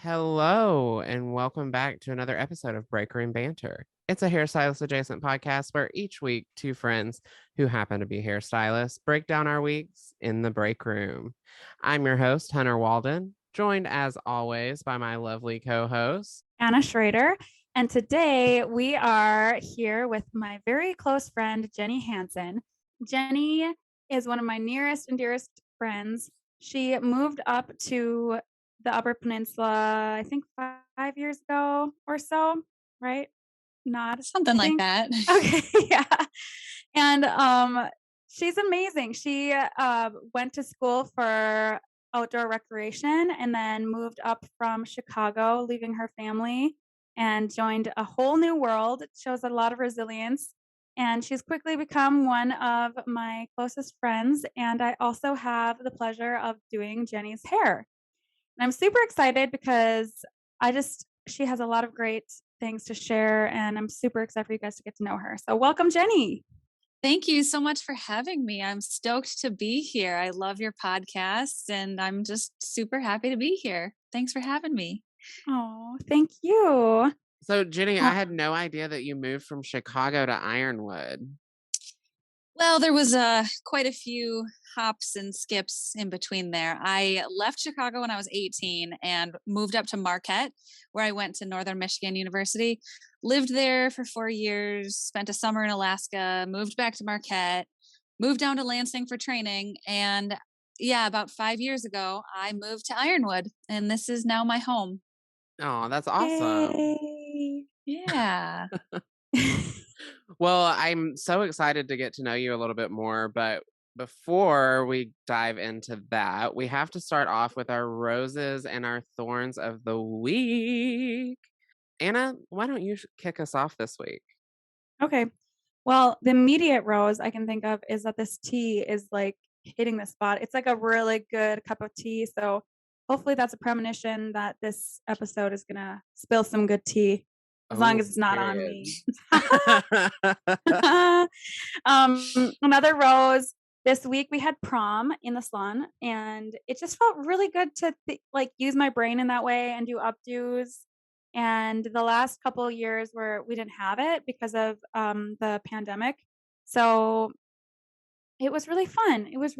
Hello, and welcome back to another episode of Break Room Banter. It's a hairstylist adjacent podcast where each week two friends who happen to be hairstylists break down our weeks in the break room. I'm your host, Hunter Walden, joined as always by my lovely co host, Anna Schrader. And today we are here with my very close friend, Jenni Hansen. Jenni is one of my nearest and dearest friends. She moved up to the Upper Peninsula, I think 5 years ago or so, right? Nod. Something I like think. that. Okay, yeah. And she's amazing. She went to school for outdoor recreation and then moved up from Chicago, leaving her family and joined a whole new world. It shows a lot of resilience. And she's quickly become one of my closest friends. And I also have the pleasure of doing Jenni's hair. And I'm super excited because she has a lot of great things to share. And I'm super excited for you guys to get to know her. So welcome, Jenni. Thank you so much for having me. I'm stoked to be here. I love your podcast and I'm just super happy to be here. Thanks for having me. Oh, thank you. So, Jenni, I Well, had no idea that you moved from Chicago to Ironwood. Well, there was quite a few hops and skips in between there. I left Chicago when I was 18 and moved up to Marquette, where I went to Northern Michigan University. Lived there for 4 years, spent a summer in Alaska, moved back to Marquette, moved down to Lansing for training. And yeah, about 5 years ago, I moved to Ironwood, and this is now my home. Oh, that's awesome. yay. Yeah. Well, I'm so excited to get to know you a little bit more, but before we dive into that, we have to start off with our roses and our thorns of the week. Anna, why don't you kick us off this week? Okay. Well, the immediate rose I can think of is that this tea is like hitting the spot. It's like a really good cup of tea. So hopefully that's a premonition that this episode is going to spill some good tea as long Oh, as it's not on period. me. Another rose. This week we had prom in the salon, and it just felt really good to use my brain in that way and do updos. And the last couple of years where we didn't have it because of the pandemic, so it was really fun. It was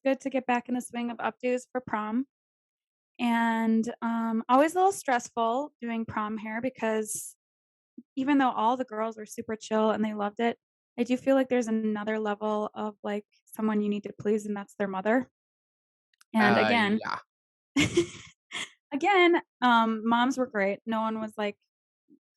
good to get back in the swing of updos for prom, and always a little stressful doing prom hair because even though all the girls were super chill and they loved it, I do feel like there's another level of, like, someone you need to please, and that's their mother. And again Yeah. moms were great. No one was, like,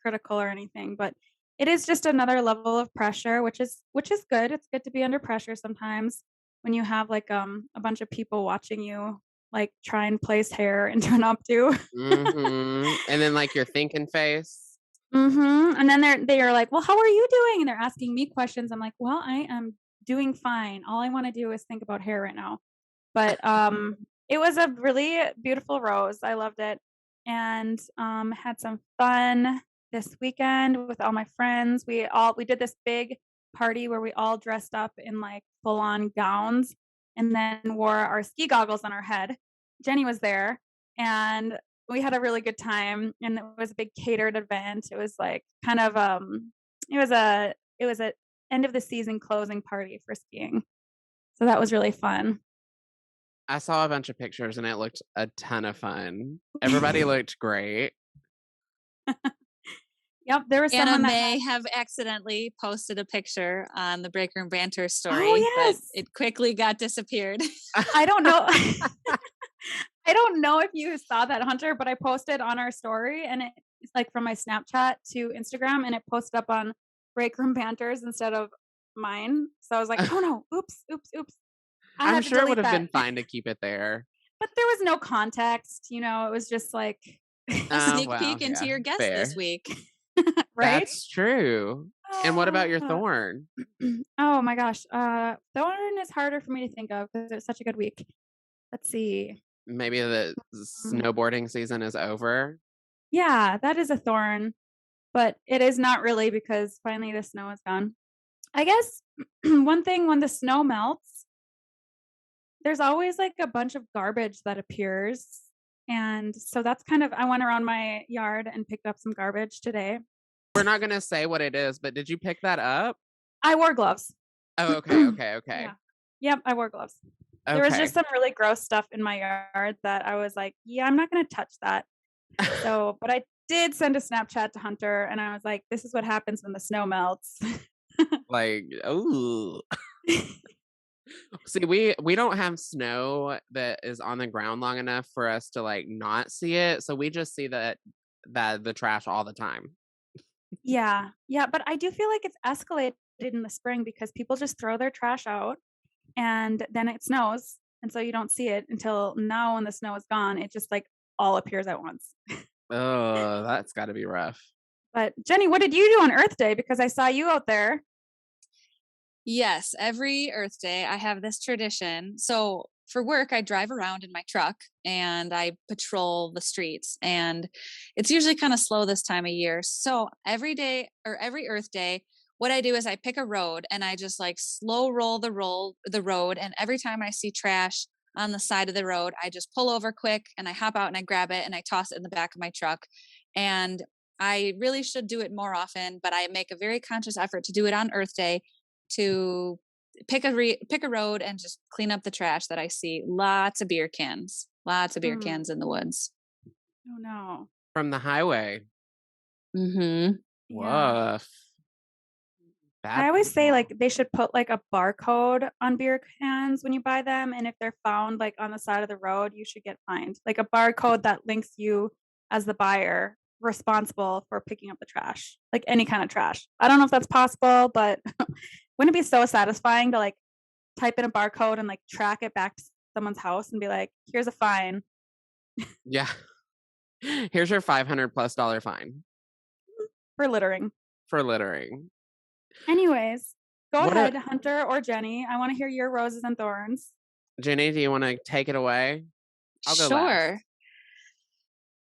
critical or anything, but it is just another level of pressure, which is good. It's good to be under pressure sometimes when you have, like, a bunch of people watching you, like, try and place hair into an updo. And then like your thinking face. And then they are like, "Well, how are you doing?" And they're asking me questions. I'm like, "Well, I am doing fine. All I wanna do is think about hair right now." But, it was a really beautiful rose. I loved it, and, had some fun this weekend with all my friends. We did this big party where we all dressed up in, like, full-on gowns and then wore our ski goggles on our head. Jenni was there, and we had a really good time, and it was a big catered event. It was, like, kind of, it was a end of the season closing party for skiing. So that was really fun. I saw a bunch of pictures and it looked a ton of fun. Everybody looked great. Yep, there was Anna someone that may have accidentally posted a picture on the Break Room Banter Oh, story, but yes. it quickly got disappeared. I don't know I don't know if you saw that, Hunter, but I posted on our story, and it's, like, from my Snapchat to Instagram, and it posted up on Break Room Banters instead of mine. So I was like, "Oh, no. Oops, oops, oops." I I'm had to sure it would delete have that. been fine to keep it there. But there was no context, it was just like A sneak Well, peek into yeah, your guest this fair. week. right? That's true. And what about your Uh, thorn? oh my gosh, thorn is harder for me to think of because it was such a good week. Let's see. Maybe the Mm, snowboarding season is over. yeah, that is a thorn, but it is not really because finally the snow is gone. I guess one thing when the snow melts, there's always, like, a bunch of garbage that appears, And so that's kind of I went around my yard and picked up some garbage today. We're not gonna say what it is, but did you pick that up? I wore gloves. Oh, okay, okay, Yeah. okay. Yep, I wore gloves. There was just Okay. some really gross stuff in my yard that I was like, "Yeah, I'm not gonna touch that." So, but I did send a Snapchat to Hunter, and I was like, "This is what happens when the snow melts." Like, ooh. See, we don't have snow that is on the ground long enough for us to, like, not see it, so we just see that the trash all the time. Yeah, yeah, but I do feel like it's escalated in the spring because people just throw their trash out, and then it snows, and so you don't see it until now when the snow is gone, it just, like, all appears at once. Oh, that's gotta be rough. But Jenny, what did you do on Earth Day? Because I saw you out there. Yes, every Earth Day I have this tradition. So for work, I drive around in my truck and I patrol the streets. And it's usually kind of slow this time of year. So every day or every Earth Day, what I do is I pick a road and I just like slow roll the road. And every time I see trash on the side of the road, I just pull over quick and I hop out and I grab it and I toss it in the back of my truck. And I really should do it more often, but I make a very conscious effort to do it on Earth Day to pick a road and just clean up the trash that I see. Lots of beer Mm. cans in the woods. Oh, no. From the highway. Mhm. Yeah. Woof. I Bad always say, people. like, they should put, like, a barcode on beer cans when you buy them, and if they're found, like, on the side of the road, you should get fined. Like, a barcode that links you as the buyer responsible for picking up the trash, like, any kind of trash. I don't know if that's possible, but wouldn't it be so satisfying to, like, type in a barcode and, like, track it back to someone's house and be like, "Here's a fine Yeah. Here's your $500+ fine for littering." for littering. Anyways, go What a ahead, Hunter or Jenny. I wanna hear your roses and thorns. Jenny, do you wanna take it away? I'll go last. Sure.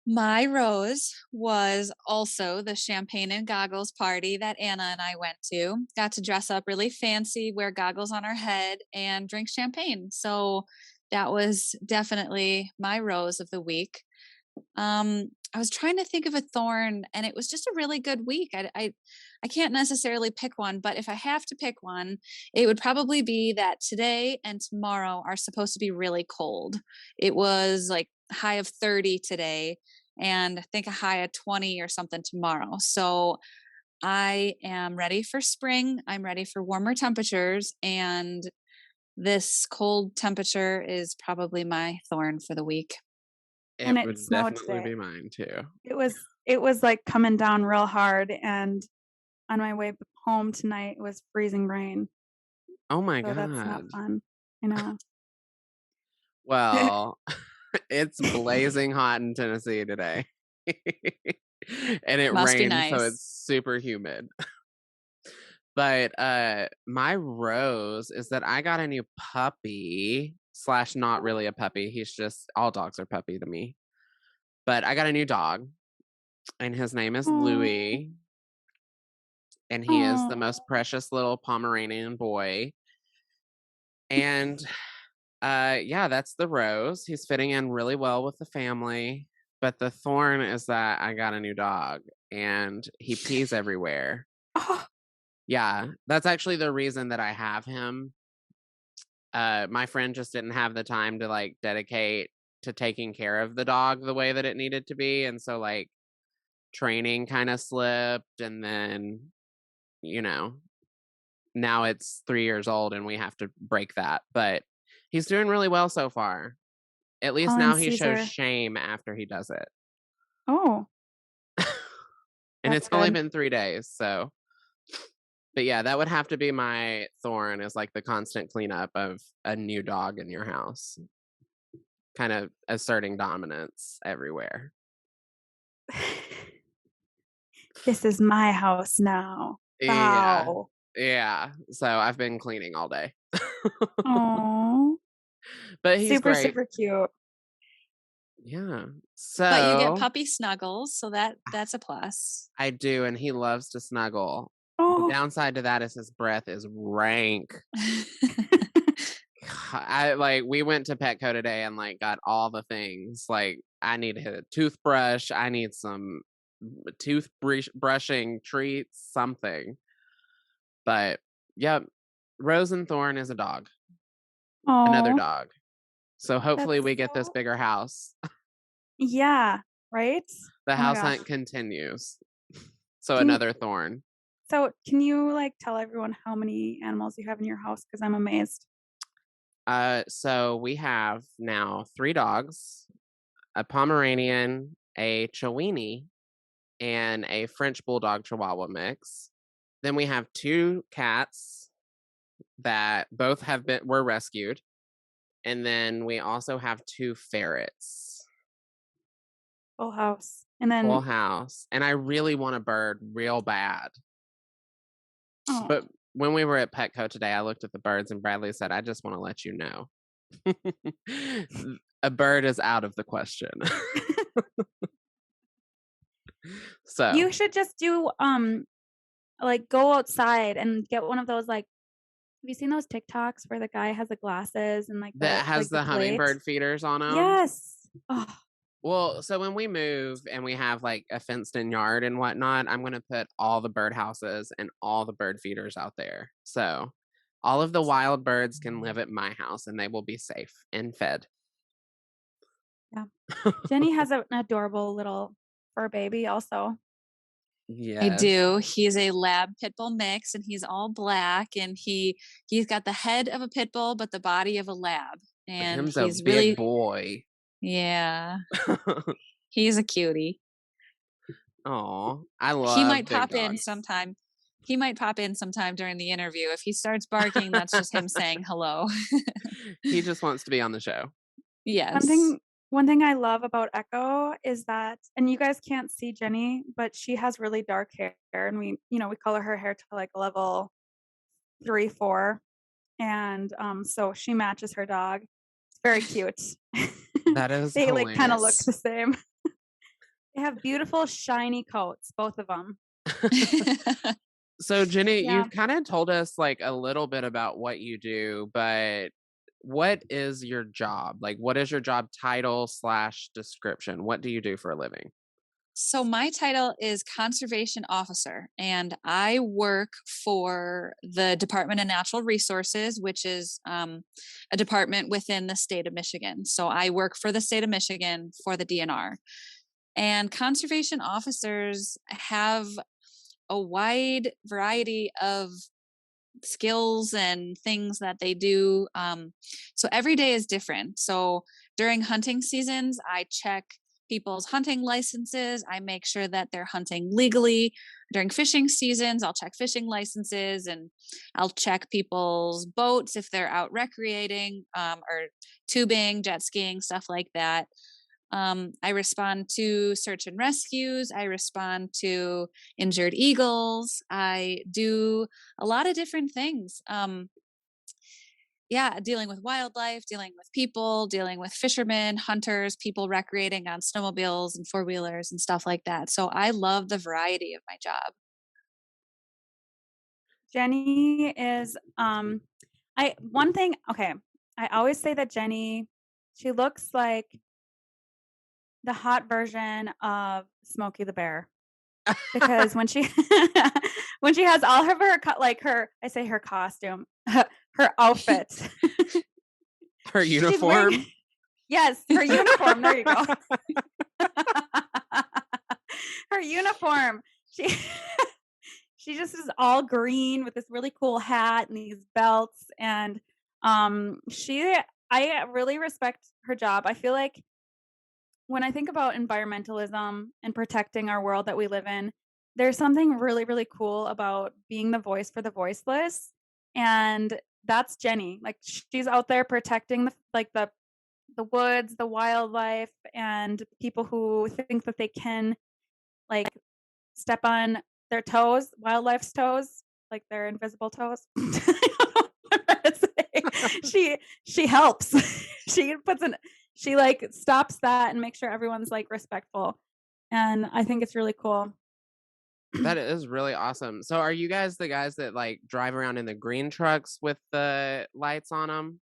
My rose was also the champagne and goggles party that Anna and I went to. Got to dress up really fancy, wear goggles on our head, and drink champagne. So that was definitely my rose of the week. I was trying to think of a thorn, and it was just a really good week. I can't necessarily pick one, but if I have to pick one, it would probably be that today and tomorrow are supposed to be really cold. It was like high of 30 today, and I think a high of 20 or something tomorrow. So I am ready for spring. I'm ready for warmer temperatures, and this cold temperature is probably my thorn for the week. And It it would snowed definitely today. be mine too. It was, like, coming down real hard, and on my way home tonight, it was freezing rain, Oh my so that's not god. fun. I know. Well, it's blazing hot in Tennessee today. And it Must be rained, so nice. it's super humid. But, my rose is that I got a new puppy slash not really a puppy, he's just all dogs are puppy to me. But I got a new dog, and his name is Aw, Louis, and he is the aw. most precious little Pomeranian boy. And, yeah, that's the rose. He's fitting in really well with the family, but the thorn is that I got a new dog, and he pees everywhere. Oh, Yeah, that's actually the reason that I have him. My friend just didn't have the time to, like, dedicate to taking care of the dog the way that it needed to be, and so, like, training kinda slipped, and then, you know, now it's 3 years old and we have to break that, but he's doing really well so far. At least calling now he shows Caesar. shame after he does it. Oh, And that's it's only good. been 3 days, so but yeah, that would have to be my thorn is, like, the constant cleanup of a new dog in your house, kind of asserting dominance everywhere. This is my house now. Yeah. Bow. Yeah. So I've been cleaning all day. Oh, But he's super, great. super cute. Yeah. But you get So puppy snuggles, so that's a plus. I do, and he loves to snuggle. The Oh. downside to that is his breath is rank. we went to Petco today and like got all the things. Like I need a toothbrush, I need some brushing treats, something. But yep, Rose and Thorn is a dog, another Oh, dog. So hopefully that's we get this so bigger house. yeah, right? The Oh my house gosh. hunt continues. So Can another Thorn. so can you like tell everyone how many animals you have in your house? Because I'm amazed. So we have now 3 dogs, a Pomeranian, a Chiweenie, and a French Bulldog Chihuahua mix. Then we have 2 cats that both were rescued. And then we also have 2 ferrets. Full house. And Full then house. And I really want a bird real bad. But oh, when we were at Petco today, I looked at the birds and Bradley said, I just want to let you know. A bird is out of the question. So you should just do like go outside and get one of those like have you seen those TikToks where the guy has the glasses and that has the the plate? hummingbird feeders on them. Yes. Oh, Well, so when we move and we have like a fenced in yard and whatnot, I'm going to put all the bird houses and all the bird feeders out there. So all of the wild birds can live at my house and they will be safe and fed. yeah. Jenny has an adorable little fur baby also. I Yes. do. He's a lab pit bull mix and he's all black and he's got the head of a pit bull but the body of a lab. But And him's a he's big really boy. yeah, he's a cutie. Oh, I He love might big pop in dogs. sometime. He might pop in sometime during the interview. If he starts barking, that's just him saying hello. He just wants to be on the show. One Yes. thing one thing I love about Echo is that and you guys can't see Jenny, but she has really dark hair and we color her hair to like level 3, 4. And so she matches her dog. It's very cute. That is They like kind of look hilarious. the same. They have beautiful shiny coats, both of them. So Jenny, Yeah. you've kind of told us like a little bit about what you do, but what is your job? Like, what is your job title / description? What do you do for a living? So my title is conservation officer and I work for the Department of Natural Resources, which is a department within the state of Michigan. So I work for the state of Michigan for the DNR. And conservation officers have a wide variety of skills and things that they do. So every day is different. So during hunting seasons, I check people's hunting licenses. I make sure that they're hunting legally. During fishing seasons, I'll check fishing licenses and I'll check people's boats if they're out recreating or tubing, jet skiing, stuff like that. I respond to search and rescues. I respond to injured eagles. I do a lot of different things. Yeah, dealing with wildlife, dealing with people, dealing with fishermen, hunters, people recreating on snowmobiles and four wheelers and stuff like that. So I love the variety of my job. Jenny is I one thing okay, I always say that Jenny she looks like the hot version of Smokey the Bear because when she when she has all of her like her I say her costume, her outfit. Her She's wearing uniform? yes, her uniform. There you go. Her uniform. She she just is all green with this really cool hat and these belts and she I really respect her job. I feel like when I think about environmentalism and protecting our world that we live in, there's something really, really cool about being the voice for the voiceless. And that's Jenny. Like she's out there protecting the woods, the wildlife, and people who think that they can like step on their toes, wildlife's toes, like their invisible toes. I don't know what to say. She helps. she puts an she like stops that and makes sure everyone's like respectful. And I think it's really cool. That is really awesome. So are you guys the guys that like drive around in the green trucks with the lights on them?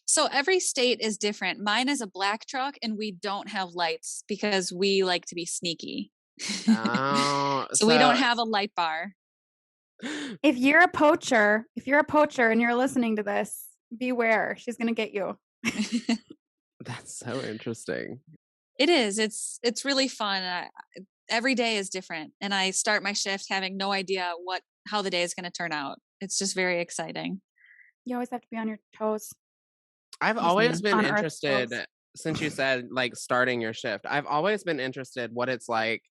So every state is different. Mine is a black truck and we don't have lights because we like to be sneaky. Oh, So we don't so have a light bar. If you're a poacher and you're listening to this, beware. She's gonna get you. that's so interesting. It is. It's really fun. Every day is different, and I start my shift having no idea how the day is going to turn out. It's just very exciting. You always have to be on your toes. I've Just always Mhm. been unearthed interested since you said, like, starting your shift. I've always been interested what it's like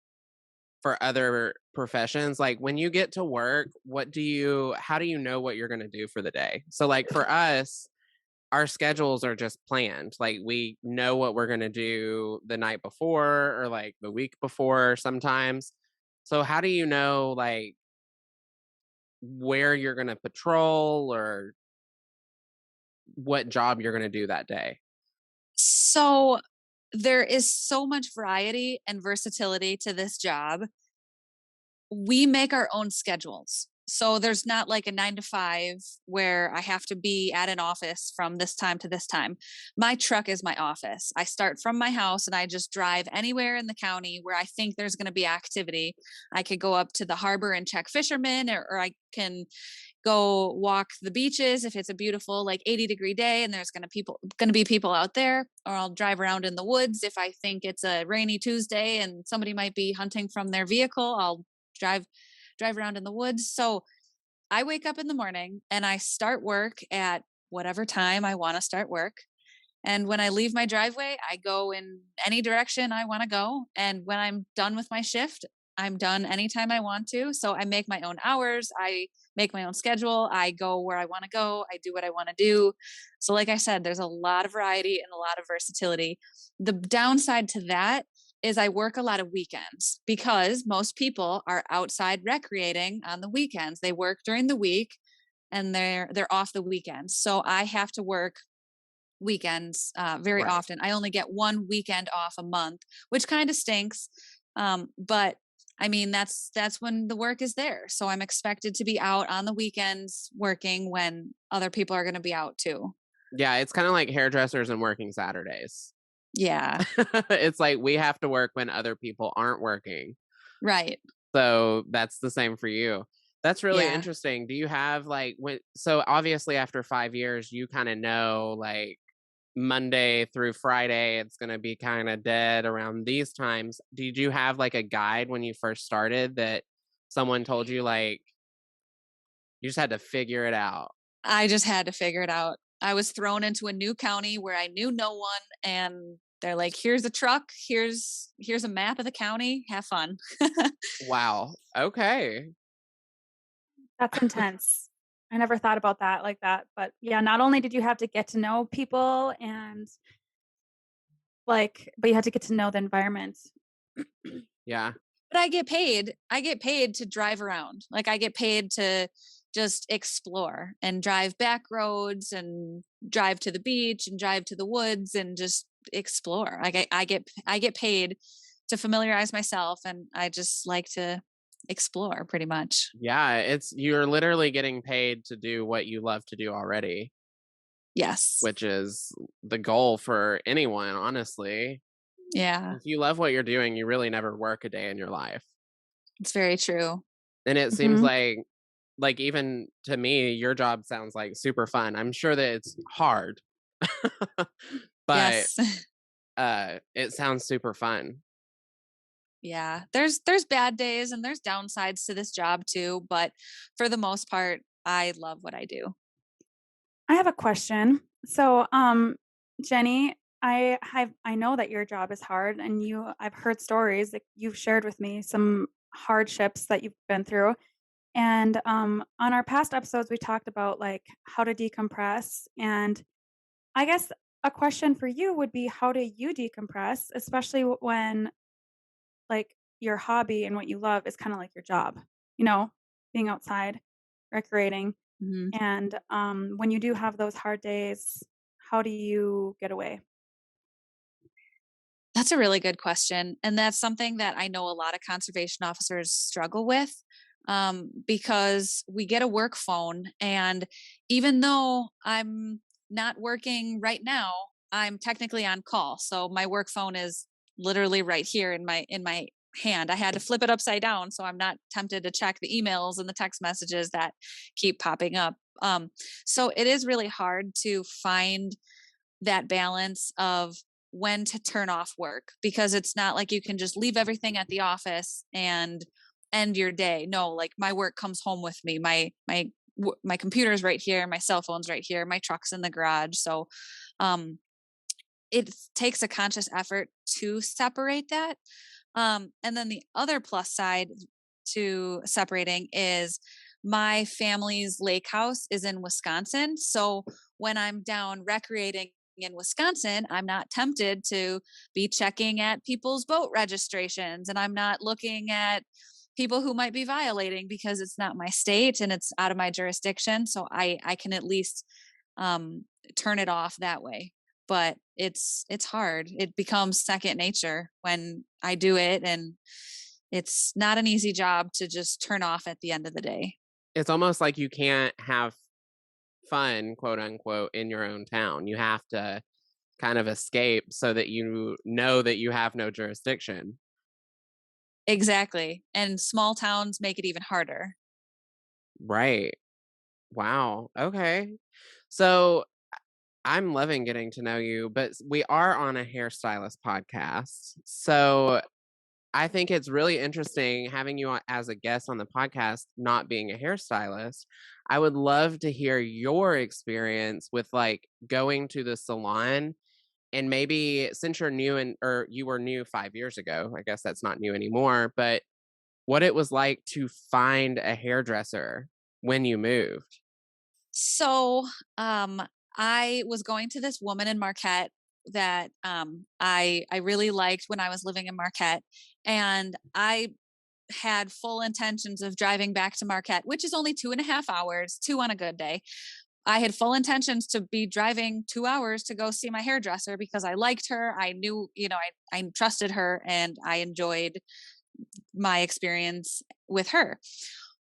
for other professions. Like, when you get to work, how do you know what you're gonna do for the day? So, like, for us, our schedules are just planned. Like, we know what we're gonna do the night before or, like, the week before sometimes. So how do you know, like, where you're gonna patrol or what job you're gonna do that day? So there is so much variety and versatility to this job. We make our own schedules. So there's not like a 9 to 5 where I have to be at an office from this time to this time. My truck is my office. I start from my house and I just drive anywhere in the county where I think there's going to be activity. I could go up to the harbor and check fishermen, or I can go walk the beaches if it's a beautiful like 80-degree day and there's going to be people out there, or I'll drive around in the woods if I think it's a rainy Tuesday and somebody might be hunting from their vehicle. I'll drive around in the woods. So I wake up in the morning and I start work at whatever time I want to start work. And when I leave my driveway, I go in any direction I want to go. And when I'm done with my shift, I'm done anytime I want to. So I make my own hours. I make my own schedule. I go where I want to go. I do what I want to do. So, like I said, there's a lot of variety and a lot of versatility. The downside to that is I work a lot of weekends because most people are outside recreating on the weekends. They work during the week and they're off the weekends. So I have to work weekends very Right. often. I only get one weekend off a month, which kind of stinks. But I mean, that's when the work is there. So I'm expected to be out on the weekends working when other people are going to be out too. Yeah, it's kinda like hairdressers and working Saturdays. Yeah, It's like we have to work when other people aren't working. right. So that's the same for you. That's really Yeah. interesting. Do you have like so obviously after 5 years you kind of know like Monday through Friday it's going to be kind of dead around these times. Did you have like a guide when you first started that someone told you like you just had to figure it out? I just had to figure it out. I was thrown into a new county where I knew no one, and they're like, "Here's a truck. Here's a map of the county. Have fun." Wow. Okay. That's intense. I never thought about that like that, but yeah, not only did you have to get to know people and but you had to get to know the environment. Yeah. But I get paid to drive around. Like, I get paid to just explore and drive back roads and drive to the beach and drive to the woods and just explore. Like, I get paid to familiarize myself, and I just like to explore pretty much. Yeah, you're literally getting paid to do what you love to do already, Yes. which is the goal for anyone, honestly. Yeah, If you love what you're doing, you really never work a day in your life. it's very true. And it seems Mhm. like even to me, your job sounds like super fun. I'm sure that it's hard, but Yes. it sounds super fun. Yeah. There's bad days and there's downsides to this job too, but for the most part, I love what I do. I have a question. So, Jenny, I know that your job is hard, and I've heard stories that you've shared with me some hardships that you've been through. And on our past episodes, we talked about like how to decompress. And I guess a question for you would be, how do you decompress, especially when like your hobby and what you love is kind of like your job, you know, being outside, recreating. Mhm. And when you do have those hard days, how do you get away? That's a really good question. And that's something that I know a lot of conservation officers struggle with, because we get a work phone. And even though I'm not working right now, I'm technically on call. So my work phone is literally right here in my hand. I had to flip it upside down so I'm not tempted to check the emails and the text messages that keep popping up. So it is really hard to find that balance of when to turn off work, because it's not like you can just leave everything at the office and end your day. No, like my work comes home with me. My computer's right here, my cell phone's right here, my truck's in the garage. So um it takes a conscious effort to separate that. And then the other plus side to separating is my family's lake house is in Wisconsin. So when I'm down recreating in Wisconsin, I'm not tempted to be checking at people's boat registrations, and I'm not looking at people who might be violating because it's not my state and it's out of my jurisdiction. So I can at least turn it off that way. But it's hard. It becomes second nature when I do it, and it's not an easy job to just turn off at the end of the day. It's almost like you can't have fun, quote unquote, in your own town. You have to kind of escape so that you know that you have no jurisdiction. Exactly. And small towns make it even harder. Right. Wow. Okay. So I'm loving getting to know you, but we are on a hairstylist podcast. So I think it's really interesting having you on as a guest on the podcast, not being a hairstylist. I would love to hear your experience with like going to the salon, and maybe since you're new or you were new 5 years ago, I guess that's not new anymore, but what it was like to find a hairdresser when you moved. So I was going to this woman in Marquette that I really liked when I was living in Marquette, and I had full intentions of driving back to Marquette, which is only 2.5 hours, two on a good day. I had full intentions to be driving 2 hours to go see my hairdresser because I liked her. I knew, I trusted her, and I enjoyed my experience with her.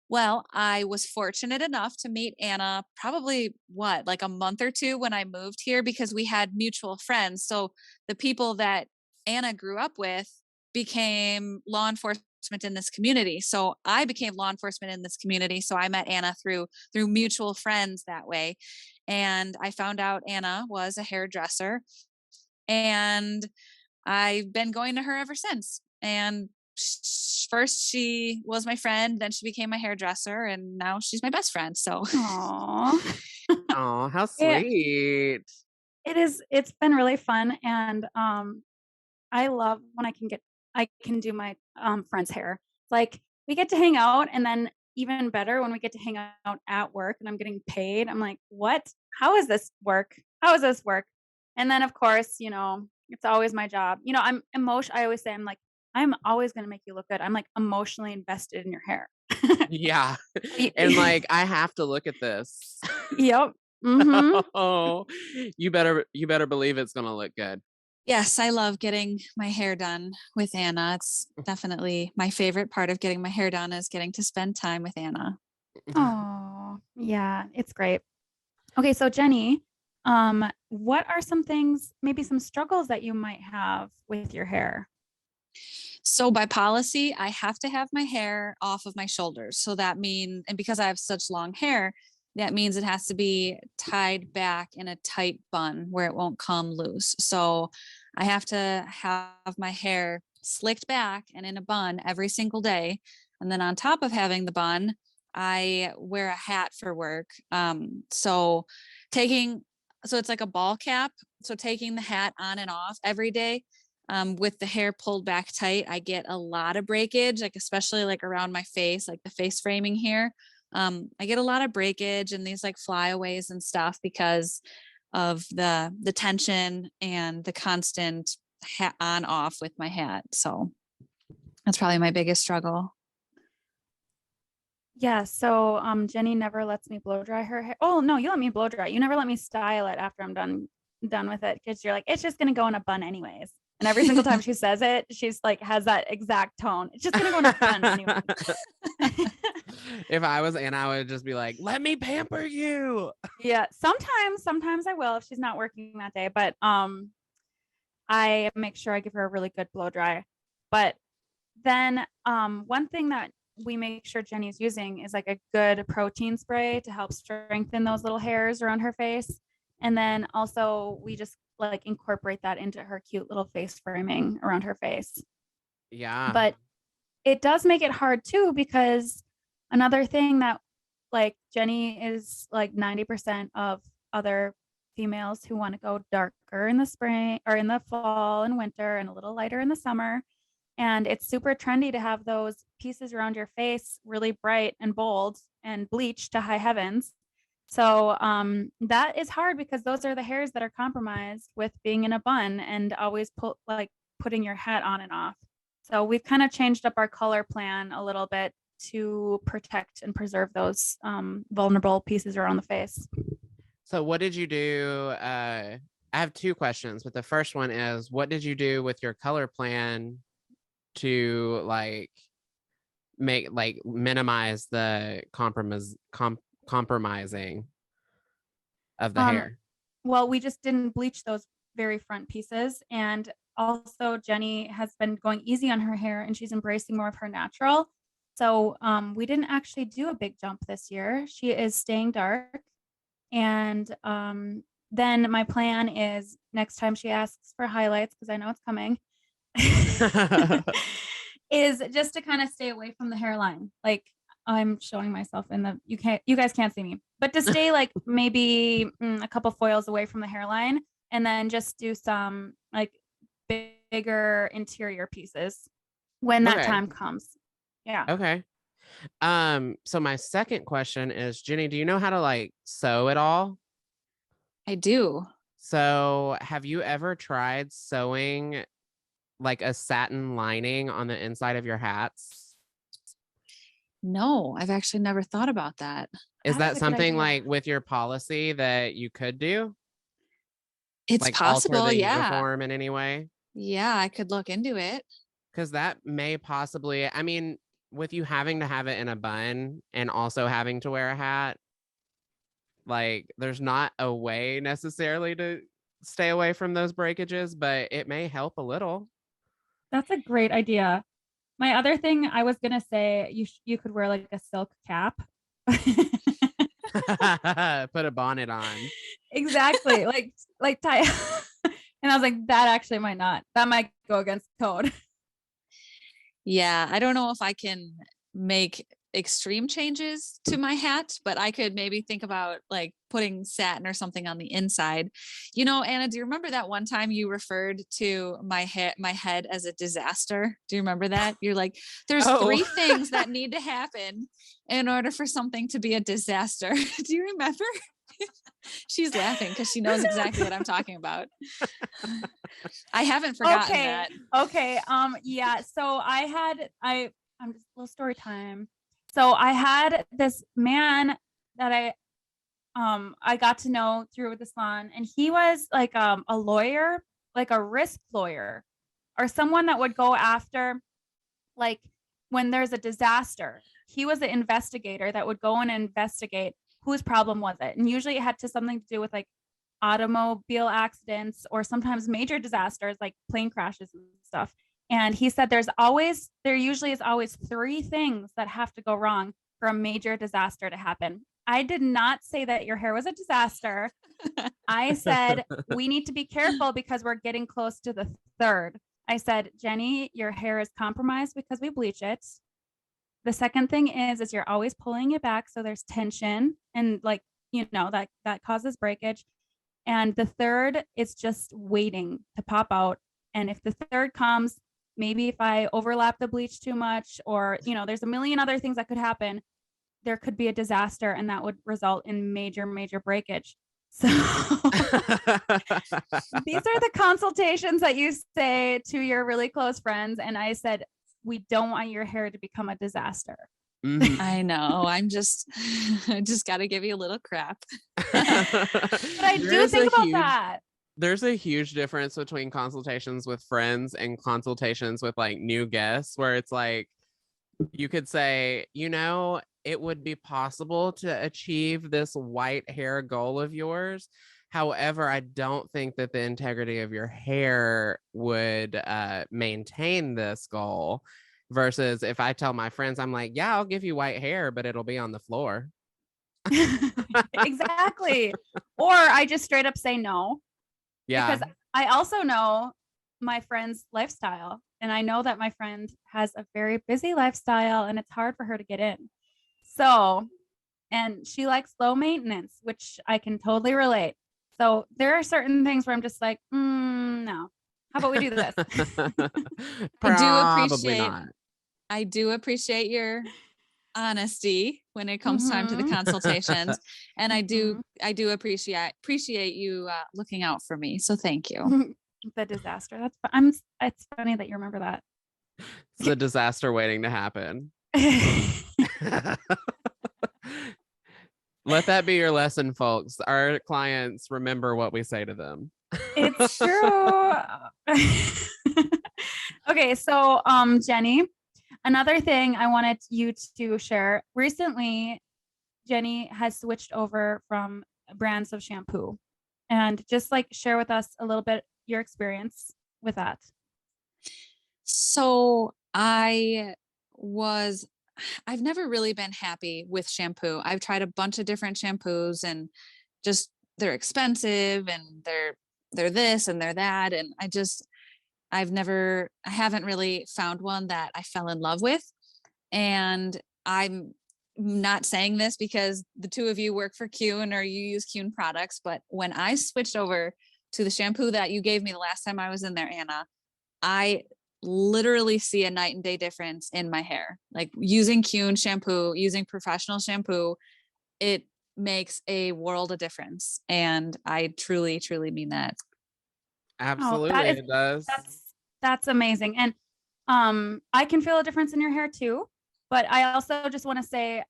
Well, I was fortunate enough to meet Anna probably like a month or two when I moved here, because we had mutual friends. So the people that Anna grew up with became law enforcement in this community. So I became law enforcement in this community. So I met Anna through mutual friends that way. And I found out Anna was a hairdresser, and I've been going to her ever since. And first she was my friend, then she became my hairdresser, and now she's my best friend. So Aw. Oh, how Yeah, sweet. it's been really fun, and, I love when I can do my, friend's hair. Like, we get to hang out, and then even better when we get to hang out at work and I'm getting paid. I'm like, "What? How is this work? How does this work?" And then, of course, it's always my job. I always say, I'm like, "I'm always gonna make you look good." I'm, like, emotionally invested in your hair. Yeah. Y And like, I have to look at this. Yep. Mhm. Oh, you better believe it's gonna look good. yes, I love getting my hair done with Anna. It's definitely my favorite part of getting my hair done is getting to spend time with Anna. Oh, yeah, it's great. Okay, so Jenny, what are some things, maybe some struggles that you might have with your hair? So by policy, I have to have my hair off of my shoulders. So that means, and because I have such long hair, that means it has to be tied back in a tight bun where it won't come loose. So I have to have my hair slicked back and in a bun every single day. And then on top of having the bun, I wear a hat for work. Taking, so it's like a ball cap. So taking the hat on and off every day, with the hair pulled back tight, I get a lot of breakage, like especially like around my face, like the face framing here. I get a lot of breakage and these like flyaways and stuff because of the tension and the constant hat on off with my hat. So that's probably my biggest struggle. Yeah, so Jenny never lets me blow dry her hair. Oh no, you let me blow dry. You never let me style it after I'm done with it, because you're like, it's just gonna go in a bun anyways. And every single time she says it, she's like has that exact tone. It's just gonna go in a bun anyway. If I was Anna, I would just be like, let me pamper you. Yeah, sometimes I will if she's not working that day, but I make sure I give her a really good blow dry. But then one thing that we make sure Jenny's using is like a good protein spray to help strengthen those little hairs around her face. And then also we just like incorporate that into her cute little face framing around her face. Yeah. But it does make it hard too, because another thing that like Jenny is like 90% of other females who want to go darker in the spring or in the fall and winter and a little lighter in the summer. And it's super trendy to have those pieces around your face really bright and bold and bleached to high heavens. So that is hard because those are the hairs that are compromised with being in a bun and always putting your hat on and off. So we've kind of changed up our color plan a little bit to protect and preserve those vulnerable pieces around the face. So what did you do? I have two questions, but the first one is, what did you do with your color plan to like minimize the compromising of the Um, hair? well, we just didn't bleach those very front pieces. And also Jenny has been going easy on her hair and she's embracing more of her natural. So we didn't actually do a big jump this year. She is staying dark. And then my plan is next time she asks for highlights, because I know it's coming, is just to kind of stay away from the hairline. Like I'm showing myself in the, you guys can't see me, but to stay like maybe a couple foils away from the hairline, and then just do some like bigger interior pieces when that Okay. time comes. Yeah. Okay. So my second question is, Jenny, do you know how to like sew at all? I do. So have you ever tried sewing like a satin lining on the inside of your hats? No, I've actually never thought about that. Is That's that a good something idea. like with your policy that you could do? It's Like alter possible. the Yeah. uniform in any way? Yeah, I could look into it. Because that may possibly, I mean, with you having to have it in a bun and also having to wear a hat, like there's not a way necessarily to stay away from those breakages, but it may help a little. That's a great idea. My other thing I was gonna say, you could wear like a silk cap. Put a bonnet on. Exactly. Like tie. And I was like, that might go against code. Yeah, I don't know if I can make extreme changes to my hat, but I could maybe think about like putting satin or something on the inside. You know, Anna, do you remember that one time you referred to my head as a disaster? Do you remember that? You're like, there's three things that need to happen in order for something to be a disaster. Do you remember? She's laughing because she knows exactly what I'm talking about. I haven't forgotten that. Okay. Yeah. So I'm just a little story time. So I had this man that I got to know through the salon, and he was like a lawyer, like a risk lawyer, or someone that would go after like when there's a disaster. He was an investigator that would go and investigate whose problem was it. And usually it had something to do with like automobile accidents or sometimes major disasters like plane crashes and stuff. And he said there usually is always three things that have to go wrong for a major disaster to happen. I did not say that your hair was a disaster. I said, we need to be careful because we're getting close to the third. I said, Jenny, your hair is compromised because we bleach it. The second thing is you're always pulling it back. So there's tension and like, that causes breakage. And the third is just waiting to pop out. And if the third comes, maybe if I overlap the bleach too much, or, there's a million other things that could happen, there could be a disaster and that would result in major, major breakage. So these are the consultations that you say to your really close friends. And I said, we don't want your hair to become a disaster. Mm-hmm. I know. I just got to give you a little crap. But I do think about that. There's a huge difference between consultations with friends and consultations with like new guests, where it's like, you could say, it would be possible to achieve this white hair goal of yours. However, I don't think that the integrity of your hair would maintain this goal. Versus if I tell my friends, I'm like, yeah, I'll give you white hair, but it'll be on the floor. Exactly. Or I just straight up say no. Yeah. Because I also know my friend's lifestyle. And I know that my friend has a very busy lifestyle and it's hard for her to get in. So, and she likes low maintenance, which I can totally relate. So there are certain things where I'm just like, no. How about we do this? I do Probably appreciate not. I do appreciate your honesty when it comes time to the consultations, and I do appreciate you looking out for me. So thank you. The disaster. It's funny that you remember that. It's a disaster waiting to happen. Let that be your lesson, folks. Our clients remember what we say to them. It's true. Okay, so Jenni, another thing I wanted you to share. Recently, Jenni has switched over from brands of shampoo, and just like share with us a little bit your experience with that. So I've never really been happy with shampoo. I've tried a bunch of different shampoos and just they're expensive and they're this and they're that. And I haven't really found one that I fell in love with. And I'm not saying this because the two of you work for Kuhn or you use Kuhn products, but when I switched over to the shampoo that you gave me the last time I was in there, Anna, I literally see a night and day difference in my hair. Like using Kuhn shampoo, using professional shampoo, it makes a world of difference. And I truly, truly mean that. Absolutely, it does. That's amazing. And I can feel a difference in your hair too. But I also just want to say,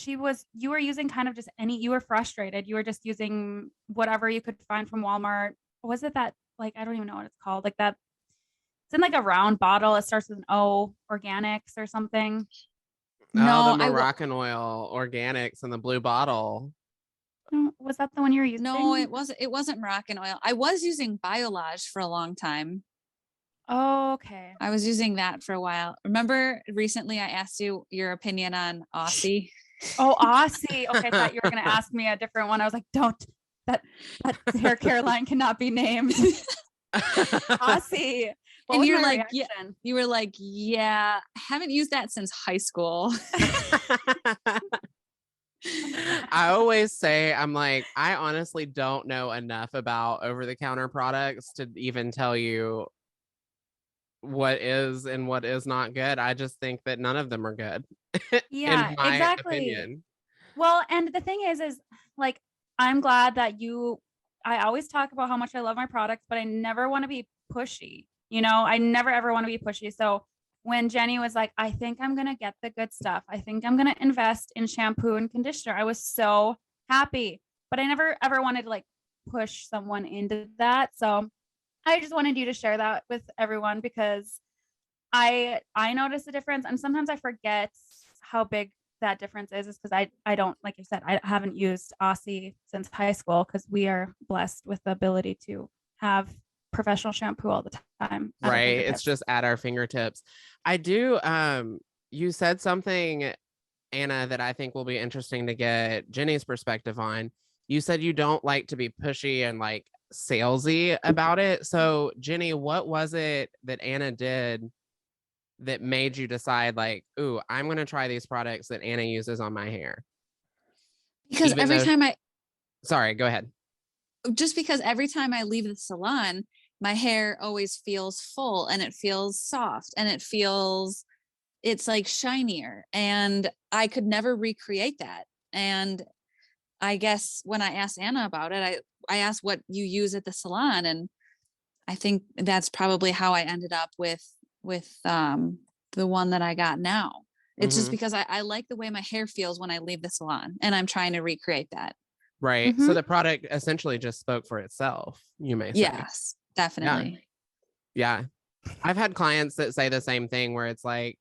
you were using kind of just you were frustrated. You were just using whatever you could find from Walmart. Was it that, like, I don't even know what it's called. Like that, it's in like a round bottle. It starts with an O, organics or something. No, the Moroccan oil organics in the blue bottle. Was that the one you were using? No, it wasn't Moroccan oil. I was using Biolage for a long time. Oh, okay. I was using that for a while. Remember recently I asked you your opinion on Aussie? Oh, Aussie. Okay, I thought you were going to ask me a different one. I was like, don't. That hair care line cannot be named. Aussie. And you're like, yeah, you were like, yeah, I haven't used that since high school. I always say, I'm like, I honestly don't know enough about over-the-counter products to even tell you what is and what is not good. I just think that none of them are good. Yeah, in my exactly. opinion. Well, and the thing is like, I'm glad that I always talk about how much I love my products, but I never want to be pushy. You know, I never ever want to be pushy. So when Jenni was like, I think I'm going to get the good stuff, I think I'm going to invest in shampoo and conditioner, I was so happy. But I never ever wanted to like push someone into that. So I just wanted you to share that with everyone because I notice a difference, and sometimes I forget how big that difference is because I don't, like I said, I haven't used Aussie since high school because we are blessed with the ability to have professional shampoo all the time. Right. It's just at our fingertips. I do. You said something, Anna, that I think will be interesting to get Jenni's perspective on. You said you don't like to be pushy and like salesy about it. So Jenni, what was it that Anna did that made you decide like, ooh, I'm going to try these products that Anna uses on my hair? Because sorry, go ahead. Just because every time I leave the salon, my hair always feels full and it feels soft and it's like shinier, and I could never recreate that. And I guess when I asked Anna about it, I asked what you use at the salon, and I think that's probably how I ended up with the one that I got now. It's just because I like the way my hair feels when I leave the salon, and I'm trying to recreate that. Right. So the product essentially just spoke for itself, you may say. Yes, definitely. Yeah. I've had clients that say the same thing where it's like,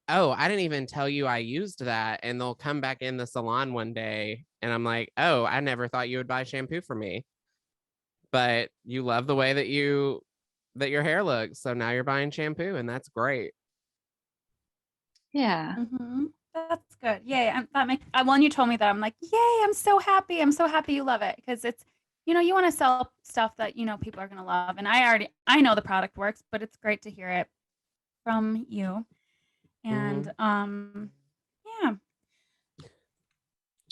oh, I didn't even tell you I used that. And they'll come back in the salon one day and I'm like, oh, I never thought you would buy shampoo for me. But you love the way that your hair looks. So now you're buying shampoo and that's great. Yeah. That's good. Yay. That makes when you told me that, I'm like, yay, I'm so happy. I'm so happy you love it because it's, you want to sell stuff that, people are going to love. And I know the product works, but it's great to hear it from you. And, yeah.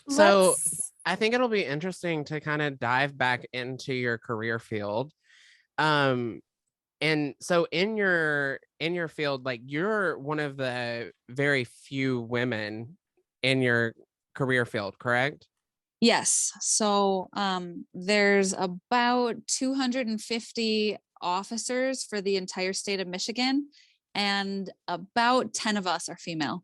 So Let's, I think it'll be interesting to kind of dive back into your career field. Um, and so in your field, like you're one of the very few women in your career field, correct? Yes. So there's about 250 officers for the entire state of Michigan, and about 10 of us are female.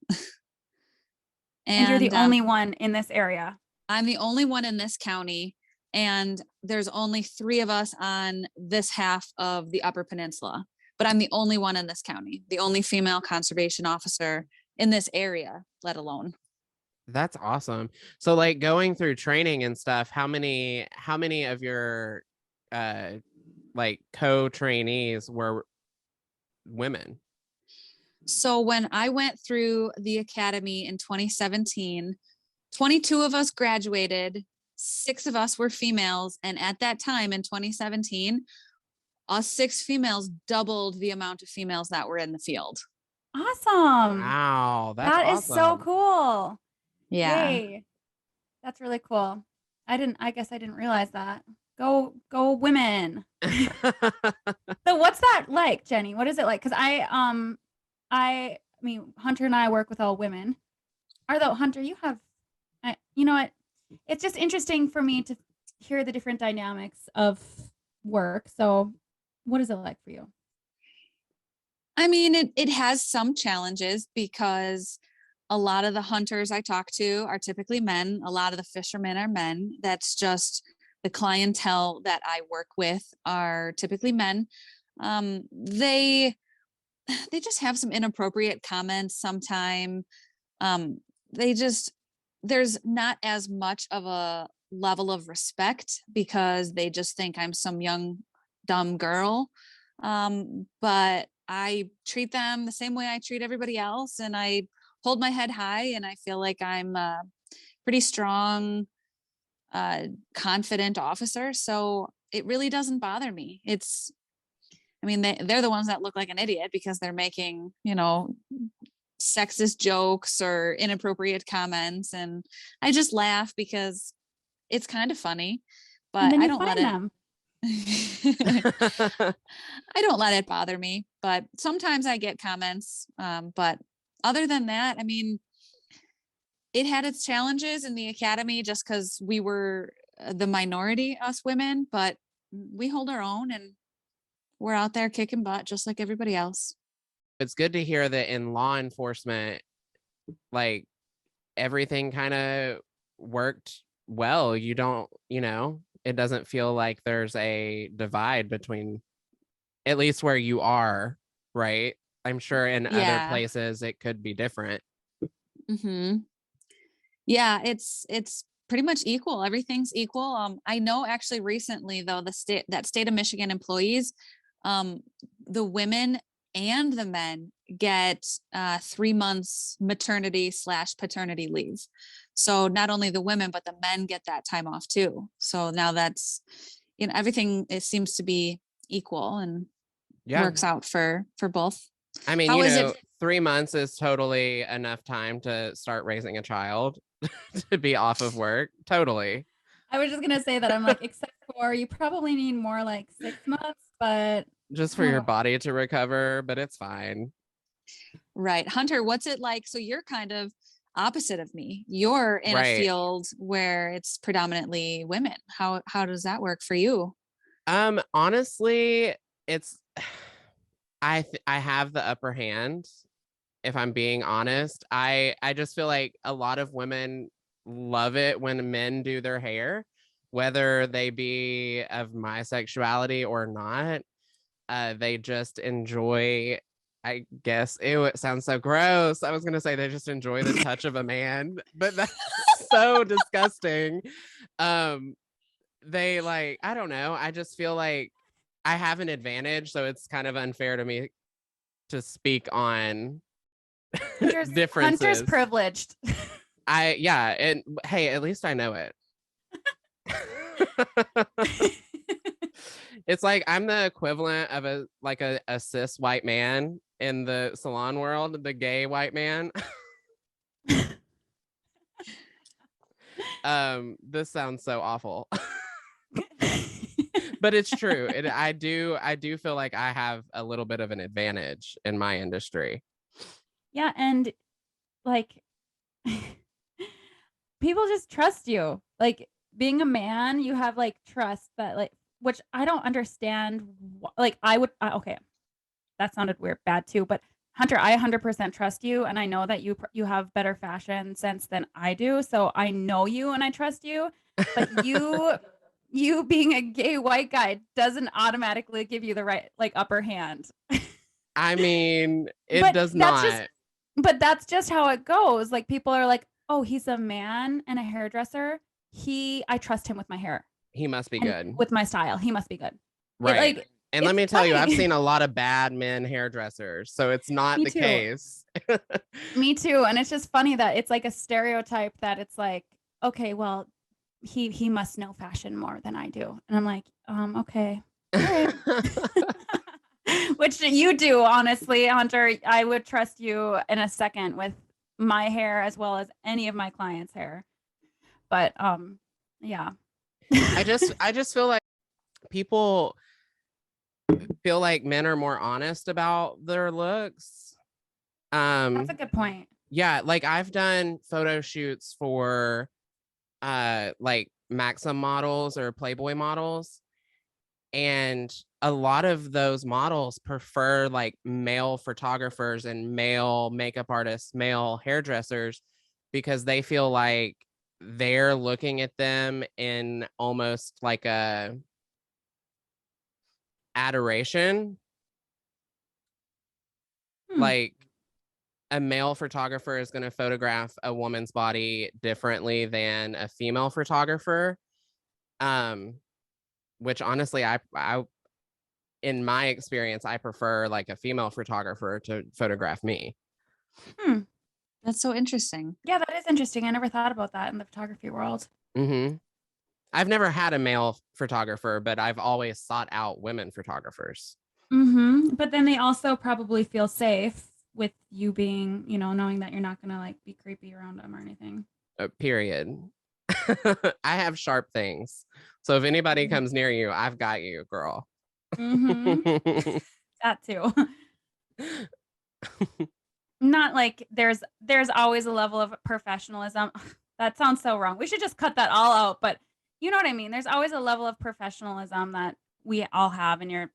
and you're the And only one in this area. I'm the only one in this county, and there's only 3 of us on this half of the Upper Peninsula. But I'm the only one in this county, the only female conservation officer in this area, let alone. That's awesome. So like going through training and stuff, how many of your uh like co-trainees were women? So when I went through the academy in 2017, 22 of us graduated, 6 of us were females. And at that time in 2017, us 6 females doubled the amount of females that were in the field. Awesome. Wow, that's That is so awesome. cool. Yeah. Yay. That's really cool. I guess I didn't realize that. Go women. So what's that like, Jenni? What is it like? Because I mean, Hunter and I work with all women. Although Hunter, you have, you know what? It's just interesting for me to hear the different dynamics of work. So, what is it like for you? I mean, it has some challenges because a lot of the hunters I talk to are typically men. A lot of the fishermen are men. That's just the clientele that I work with are typically men. They they just have some inappropriate comments sometime. They just there's not as much of a level of respect because they just think I'm some young dumb girl. But I treat them the same way I treat everybody else, and I hold my head high, and I feel like I'm a pretty strong, confident officer. So it really doesn't bother me. I mean, they're the ones that look like an idiot because they're making, sexist jokes or inappropriate comments. And I just laugh because it's kind of funny, And but then I you don't let find it. them. I don't let it bother me, but sometimes I get comments. But other than that, I mean, it had its challenges in the academy just because we were the minority, us women, but we hold our own and we're out there kicking butt just like everybody else. It's good to hear that in law enforcement, like everything kind of worked well. You don't, it doesn't feel like there's a divide between at least where you are, right? I'm sure in other Yeah. places it could be different. Mm-hmm. Yeah, it's pretty much equal. Everything's equal. I know actually recently though, state of Michigan employees, um, the women and the men get 3 months maternity/paternity leave. So not only the women, but the men get that time off too. So now that's, everything it seems to be equal and Yeah. works out for both. I mean, How is it? 3 months is totally enough time to start raising a child to be off of work. Totally. I was just gonna say that I'm like, except for you probably need more like 6 months, but Just I for don't your know. body to recover, but it's fine. Right. Hunter, what's it like? So you're kind of opposite of me. You're in a Right. field where it's predominantly women. How does that work for you? Honestly, it's I have the upper hand if I'm being honest. I just feel like a lot of women love it when men do their hair, whether they be of my sexuality or not. They just enjoy I guess, ew, it sounds so gross. I was gonna say they just enjoy the touch of a man, but that's so disgusting. Um, they like, I don't know. I just feel like I have an advantage, so it's kind of unfair to me to speak on Hunter's differences. privileged. Yeah, and hey, at least I know it. It's like I'm the equivalent of a cis white man in the salon world, the gay white man. This sounds so awful. But it's true. I do feel like I have a little bit of an advantage in my industry. Yeah, and like people just trust you. Like being a man, you have like trust that like which I don't understand. Like I would okay, that sounded weird, bad too. But Hunter, I 100% trust you, and I know that you have better fashion sense than I do. So I know you and I trust you. But you being a gay white guy doesn't automatically give you the right like upper hand. I mean, it But does not. that's just how it goes. Like people are like, "Oh, he's a man and a hairdresser. I trust him with my hair He must be and good. with my style. He must be good." Right. And let It's me tell you, I've funny. seen a lot of bad men hairdressers, so it's not Me the too. case. Me too. And it's just funny that it's like a stereotype that it's like, okay, well, he must know fashion more than I do. And I'm like, okay. All right. Which you do, honestly, Hunter. I would trust you in a second with my hair as well as any of my clients' hair. But yeah. I just feel like people feel like men are more honest about their looks. That's a good point. Yeah, like I've done photo shoots for like Maxim models or Playboy models, and a lot of those models prefer like male photographers and male makeup artists, male hairdressers, because they feel like they're looking at them in almost like a adoration. Hmm. Like a male photographer is going to photograph a woman's body differently than a female photographer. Um, which honestly, I in my experience, I prefer like a female photographer to photograph me. Hmm. That's so interesting. Yeah, that is interesting. I never thought about that in the photography world. Mm-hmm. I've never had a male photographer, but I've always sought out women photographers. But then they also probably feel safe with you being, knowing that you're not gonna like be creepy around them or anything. Period. I have sharp things. So if anybody Mhm. comes near you, I've got you, girl. Mhm. That too. Not like there's always a level of professionalism. That sounds so wrong. We should just cut that all out, but you know what I mean? There's always a level of professionalism that we all have and your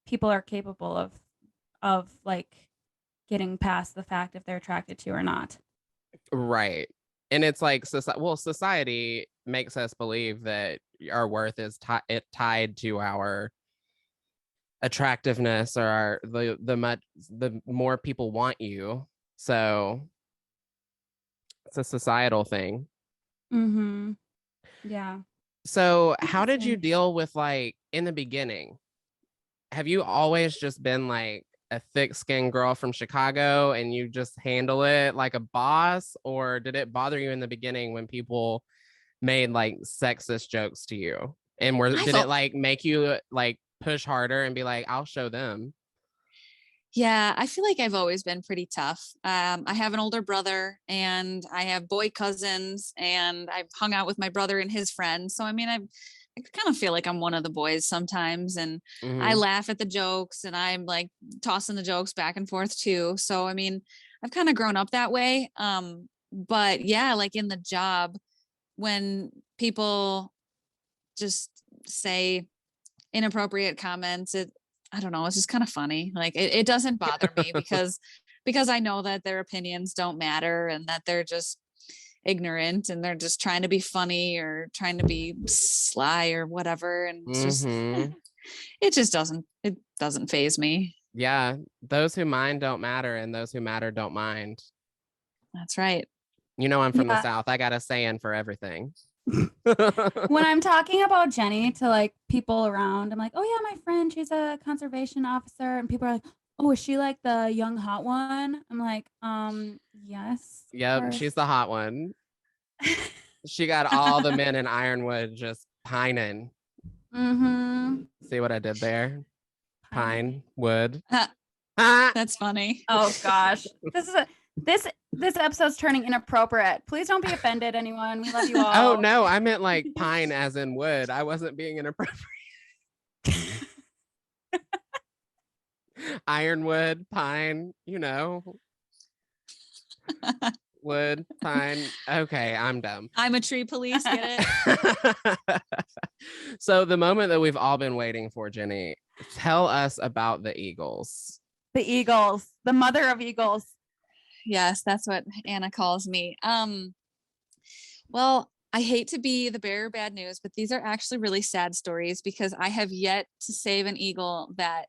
people are capable of like getting past the fact if they're attracted to you or not. Right. And it's like society makes us believe that our worth is tied to our attractiveness or the more people want you. So it's a societal thing. Mhm. Yeah. So how did you Interesting. deal with like in the beginning? Have you always just been like a thick-skinned girl from Chicago and you just handle it like a boss, or did it bother you in the beginning when people made like sexist jokes to you? And I did it felt like make you like push harder and be like, I'll show them? Yeah, I feel like I've always been pretty tough. I have an older brother and I have boy cousins, and I've hung out with my brother and his friends. So, I mean, I kind of feel like I'm one of the boys sometimes, and I Mm-hmm. laugh at the jokes and I'm like tossing the jokes back and forth too. So, I mean, I've kind of grown up that way. But yeah, like in the job, when people just say inappropriate comments, I don't know, it's just kind of funny. Like it doesn't bother me because I know that their opinions don't matter and that they're just ignorant and they're just trying to be funny or trying to be sly or whatever, and it's just Mm-hmm. it doesn't phase me. Yeah, those who mind don't matter, and those who matter don't mind. That's right. You know, I'm from the Yeah. South. I got a saying for everything. When I'm talking about Jenni to like people around, I'm like, oh yeah, my friend, she's a conservation officer. And people are like, oh, is she like the young hot one? I'm like, yes, of Yep, course. she's the hot one. She got all the men in Ironwood just pining. Mm-hmm. See what I did there? Pine wood. That's funny. Oh gosh. This episode's turning inappropriate. Please don't be offended, anyone. We love you all. Oh no, I meant like pine as in wood. I wasn't being inappropriate. Ironwood, pine, wood, pine. Okay, I'm dumb. I'm a tree police, get it? So the moment that we've all been waiting for, Jenni, tell us about the Eagles. The Eagles, the mother of Eagles. Yes, that's what Anna calls me. Well, I hate to be the bearer of bad news, but these are actually really sad stories because I have yet to save an eagle that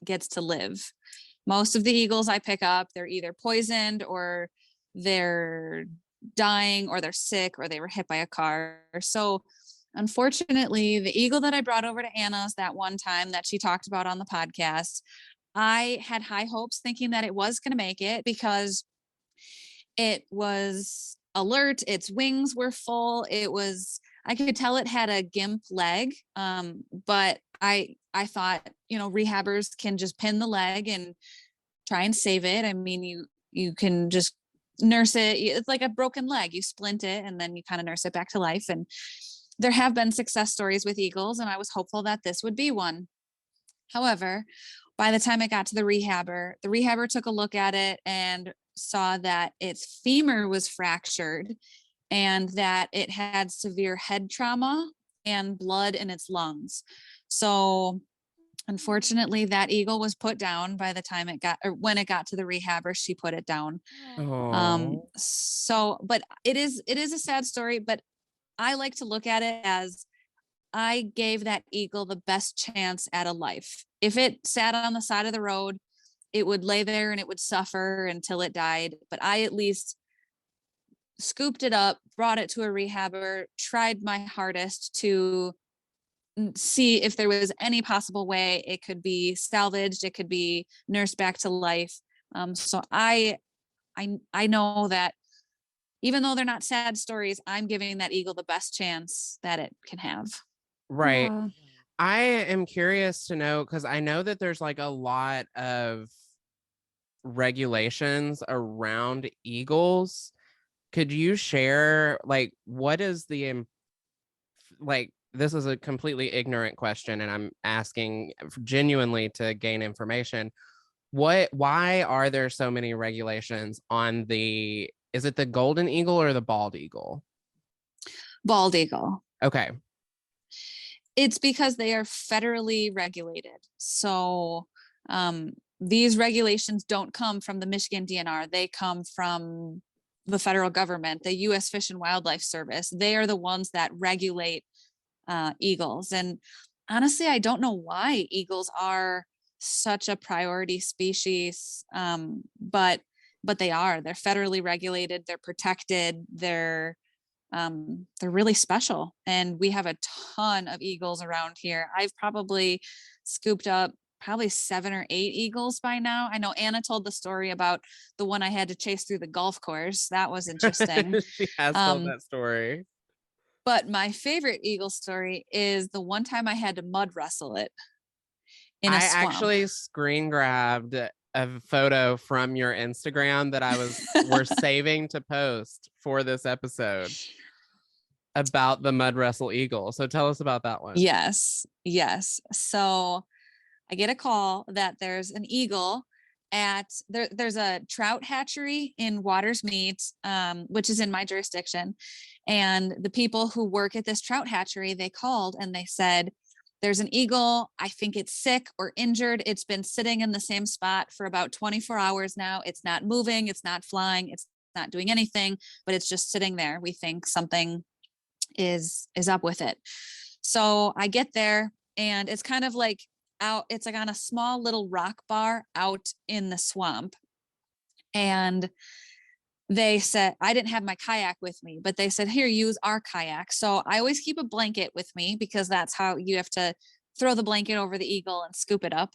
gets to live. Most of the eagles I pick up, they're either poisoned or they're dying or they're sick or they were hit by a car. So unfortunately, the eagle that I brought over to Anna's that one time that she talked about on the podcast, I had high hopes thinking that it was going to make it because it was alert, its wings were full. I could tell it had a gimp leg. But I thought, rehabbers can just pin the leg and try and save it. I mean, you can just nurse it. It's like a broken leg. You splint it and then you kind of nurse it back to life. And there have been success stories with eagles, and I was hopeful that this would be one. However, by the time it got to the rehabber took a look at it and saw that its femur was fractured and that it had severe head trauma and blood in its lungs. So unfortunately, that eagle was put down by the time when it got to the rehabber, she put it down. Oh. But it is a sad story, but I like to look at it as I gave that eagle the best chance at a life. If it sat on the side of the road, it would lay there and it would suffer until it died. But I at least scooped it up, brought it to a rehabber, tried my hardest to see if there was any possible way it could be salvaged, it could be nursed back to life. So I know that even though they're not sad stories, I'm giving that eagle the best chance that it can have. Right. Yeah. I am curious to know because I know that there's like a lot of regulations around eagles. Could you share like what is like this is a completely ignorant question and I'm asking genuinely to gain information. Why are there so many regulations on is it the golden eagle or the bald eagle? Bald eagle. Okay. It's because they are federally regulated. So these regulations don't come from the Michigan DNR. They come from the federal government, the U.S. Fish and Wildlife Service. They are the ones that regulate eagles. And honestly, I don't know why eagles are such a priority species, but they are. They're federally regulated. They're protected. They're really special, and we have a ton of eagles around here. I've probably scooped up probably 7 or 8 eagles by now. I know Anna told the story about the one I had to chase through the golf course. That was interesting. She has told that story. But my favorite eagle story is the one time I had to mud wrestle it in a swamp. Actually screen grabbed a photo from your Instagram that we're saving to post for this episode about the mud wrestle eagle. So tell us about that one. Yes. So I get a call that there's an eagle there's a trout hatchery in Waters Meat, which is in my jurisdiction. And the people who work at this trout hatchery, they called and they said, there's an eagle. I think it's sick or injured. It's been sitting in the same spot for about 24 hours now. It's not moving. It's not flying. It's not doing anything, but it's just sitting there. We think something is up with it. So I get there and it's kind of like out, it's like on a small little rock bar out in the swamp. And they said, I didn't have my kayak with me, but they said, here, use our kayak. So I always keep a blanket with me because that's how you have to throw the blanket over the eagle and scoop it up.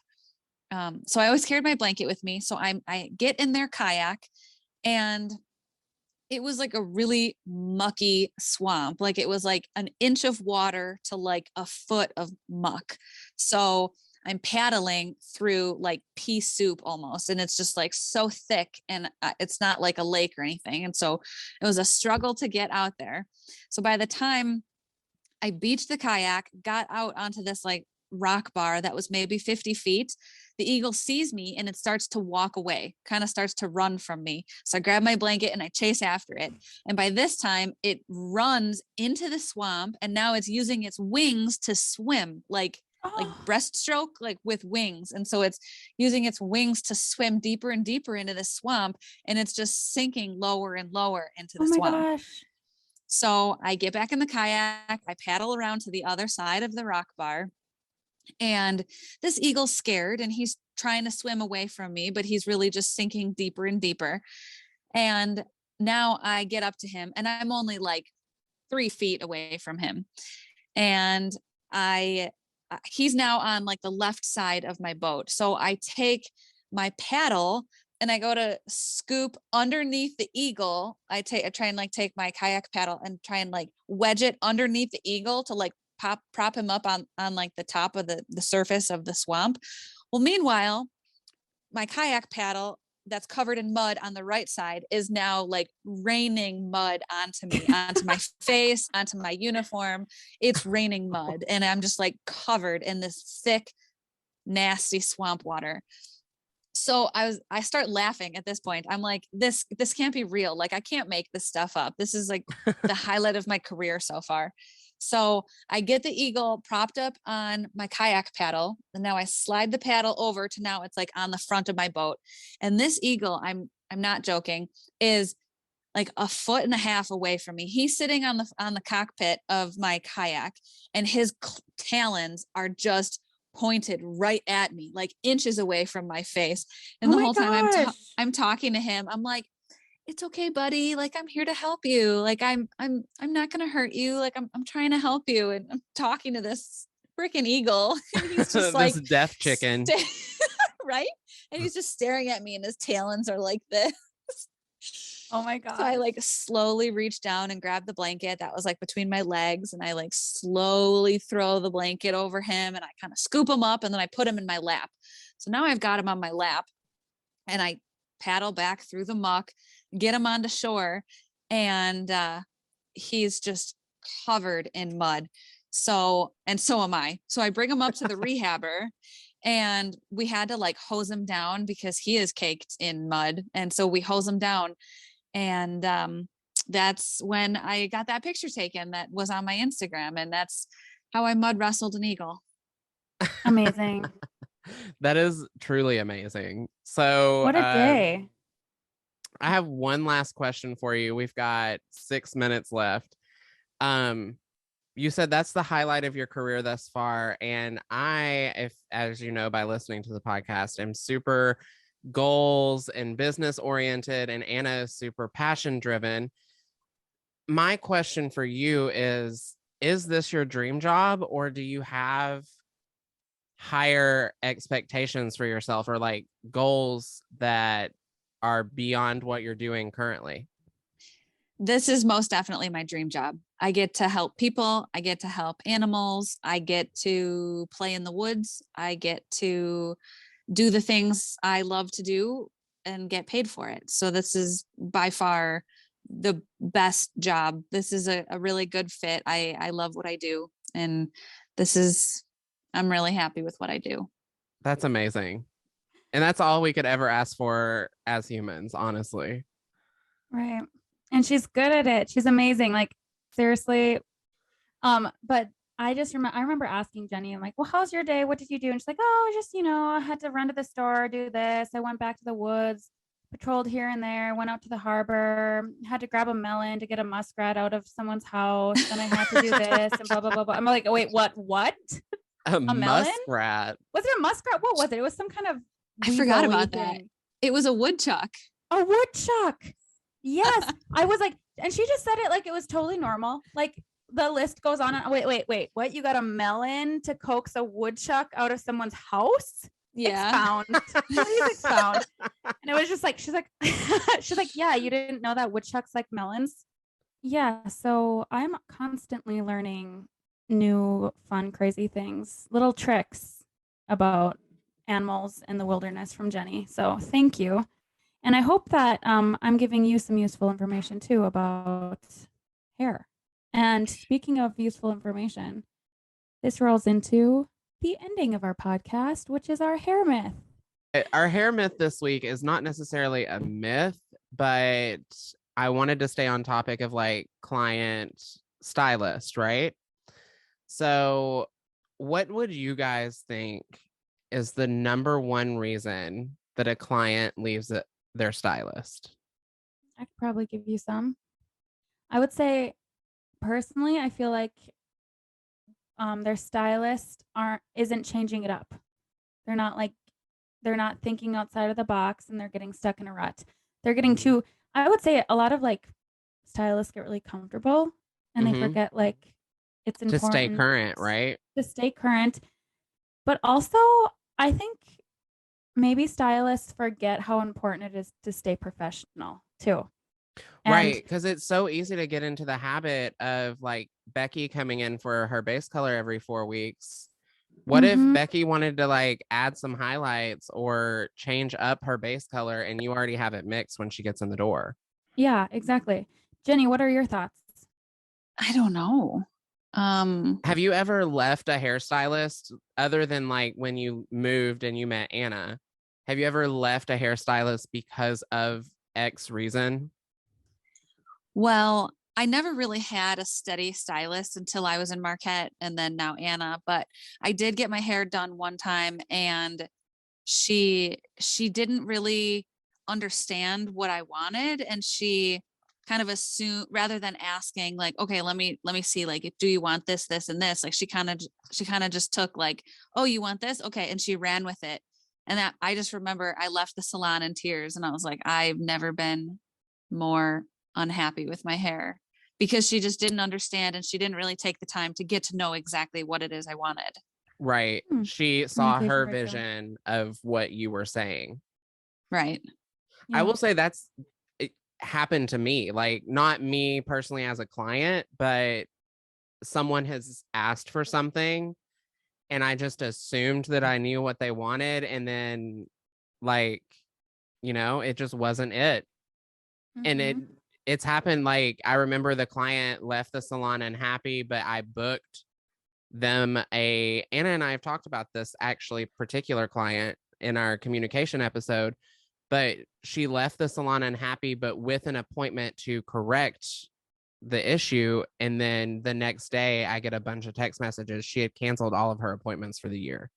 So I always carried my blanket with me. So I get in their kayak, and it was like a really mucky swamp. Like it was like an inch of water to like a foot of muck. So I'm paddling through like pea soup almost. And it's just like so thick, and it's not like a lake or anything. And so it was a struggle to get out there. So by the time I beached the kayak, got out onto this like rock bar that was maybe 50 feet, the eagle sees me and it starts to walk away, kind of starts to run from me. So I grab my blanket and I chase after it. And by this time, it runs into the swamp, and now it's using its wings to swim, like breaststroke, like with wings. And so it's using its wings to swim deeper and deeper into the swamp, and it's just sinking lower and lower into the Oh my swamp. gosh. So I get back in the kayak, I paddle around to the other side of the rock bar, and this eagle's scared and he's trying to swim away from me, but he's really just sinking deeper and deeper. And now I get up to him, and I'm only like 3 feet away from him. And he's now on like the left side of my boat. So I take my paddle and I go to scoop underneath the eagle. I try and like take my kayak paddle and try and like wedge it underneath the eagle to like prop him up on like the top of the surface of the swamp. Well, meanwhile, my kayak paddle that's covered in mud on the right side is now like raining mud onto me, onto my face, onto my uniform. It's raining mud, and I'm just like covered in this thick, nasty swamp water. So I start laughing at this point. I'm like, this can't be real. Like, I can't make this stuff up. This is like the highlight of my career so far. So I get the eagle propped up on my kayak paddle, and now I slide the paddle over to now it's like on the front of my boat. And this eagle, I'm not joking, is like a foot and a half away from me. He's sitting on the cockpit of my kayak, and his talons are just pointed right at me, like inches away from my face. And Oh the my whole time gosh. I'm talking to him, I'm like, it's okay, buddy. Like, I'm here to help you. Like, I'm not going to hurt you. Like, I'm trying to help you. And I'm talking to this freaking eagle. And he's just like, this deaf chicken. Right. And he's just staring at me, and his talons are like this. Oh my God. So I like slowly reach down and grab the blanket that was like between my legs, and I like slowly throw the blanket over him, and I kind of scoop him up, and then I put him in my lap. So now I've got him on my lap, and I paddle back through the muck, get him onto shore, and he's just covered in mud. So am I. So I bring him up to the rehabber, and we had to like hose him down because he is caked in mud. And so we hose him down. And that's when I got that picture taken that was on my Instagram. And that's how I mud wrestled an eagle. Amazing. That is truly amazing. So What a day. I have one last question for you. We've got 6 minutes left. You said that's the highlight of your career thus far. And if, as you know, by listening to the podcast, I'm super goals and business oriented, and Anna is super passion driven. My question for you is this your dream job, or do you have higher expectations for yourself, or like goals that are beyond what you're doing currently? This is most definitely my dream job. I get to help people. I get to help animals. I get to play in the woods. I get to do the things I love to do and get paid for it. So this is by far the best job. This is a really good fit. I love what I do. And I'm really happy with what I do. That's amazing. And that's all we could ever ask for as humans, honestly. Right. And she's good at it. She's amazing. Like, seriously. But I remember asking Jenni, I'm like, well, how's your day? What did you do? And she's like, oh, just, I had to run to the store, do this. I went back to the woods, patrolled here and there, went out to the harbor, had to grab a melon to get a muskrat out of someone's house. Then I had to do this and blah, blah, blah, blah. I'm like, wait, what? A A melon? muskrat. Was it a muskrat? What was it? It was some kind of I forgot weasel-y about that. thing. It was a woodchuck. A woodchuck. Yes. I was like, and she just said it like it was totally normal. Like the list goes on. And, wait. What? You got a melon to coax a woodchuck out of someone's house? Yeah. Expound. Please expound. And it was just like, she's like, yeah, you didn't know that woodchucks like melons? Yeah. So I'm constantly learning new, fun, crazy things, little tricks about animals in the wilderness from Jenni. So thank you. And I hope that I'm giving you some useful information too about hair. And speaking of useful information, this rolls into the ending of our podcast, which is our hair myth. Our hair myth this week is not necessarily a myth, but I wanted to stay on topic of like client stylist, right? So, what would you guys think is the number one reason that a client leaves their stylist? I could probably give you some. I would say personally, I feel like their stylist isn't changing it up. They're not like they're not thinking outside of the box and they're getting stuck in a rut. They're getting too, I would say a lot of like stylists get really comfortable and they forget like it's to stay important current, right? to stay current. But also, I think maybe stylists forget how important it is to stay professional too. Right, And because it's so easy to get into the habit of like Becky coming in for her base color every 4 weeks. What if Becky wanted to like add some highlights or change up her base color and you already have it mixed when she gets in the door? yeah, exactly. Jenni, what are your thoughts? I don't know. Have you ever left a hairstylist other than like when you moved and you met Anna? Have you ever left a hairstylist because of X reason? Well, I never really had a steady stylist until I was in Marquette and then now Anna, but I did get my hair done one time and she didn't really understand what I wanted and she kind of assumed rather than asking like, okay, let me see like do you want this and this, like she kind of just took like, oh, you want this, okay, and she ran with it. And that I just remember I left the salon in tears and I was like, I've never been more unhappy with my hair because she just didn't understand and she didn't really take the time to get to know exactly what it is I wanted. Right. She saw Communication her breakdown. vision of what you were saying. Right. I Yeah. will say it happened to me, like not me personally as a client, but someone has asked for something and I just assumed that I knew what they wanted. And then like, it just wasn't it. And it's happened. Like, I remember the client left the salon unhappy, but I booked them Anna and I have talked about this actually particular client in our communication episode, but she left the salon unhappy, but with an appointment to correct the issue. And then the next day I get a bunch of text messages. She had canceled all of her appointments for the year.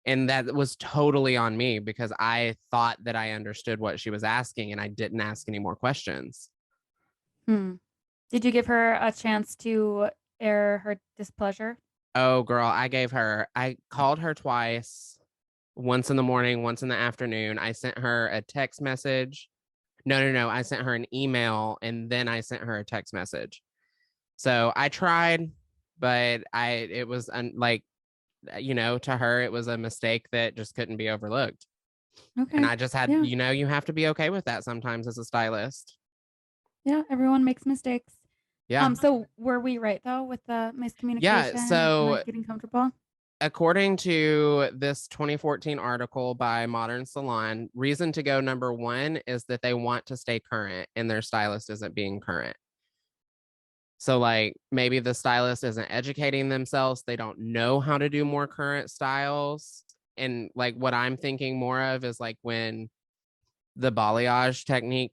And that was totally on me because I thought that I understood what she was asking and I didn't ask any more questions. Did you give her a chance to air her displeasure? Oh, girl, I called her twice, once in the morning, once in the afternoon. I sent her a text message. No. I sent her an email and then I sent her a text message. So I tried, but it was like, to her, it was a mistake that just couldn't be overlooked. Okay. And I just had, Yeah. you have to be okay with that sometimes as a stylist. Yeah, everyone makes mistakes. Yeah. So were we right though with the miscommunication Yeah. So and like getting comfortable? according to this 2014 article by Modern Salon, reason to go number one is that they want to stay current and their stylist isn't being current. So like maybe the stylist isn't educating themselves. They don't know how to do more current styles. And like what I'm thinking more of is like when the balayage technique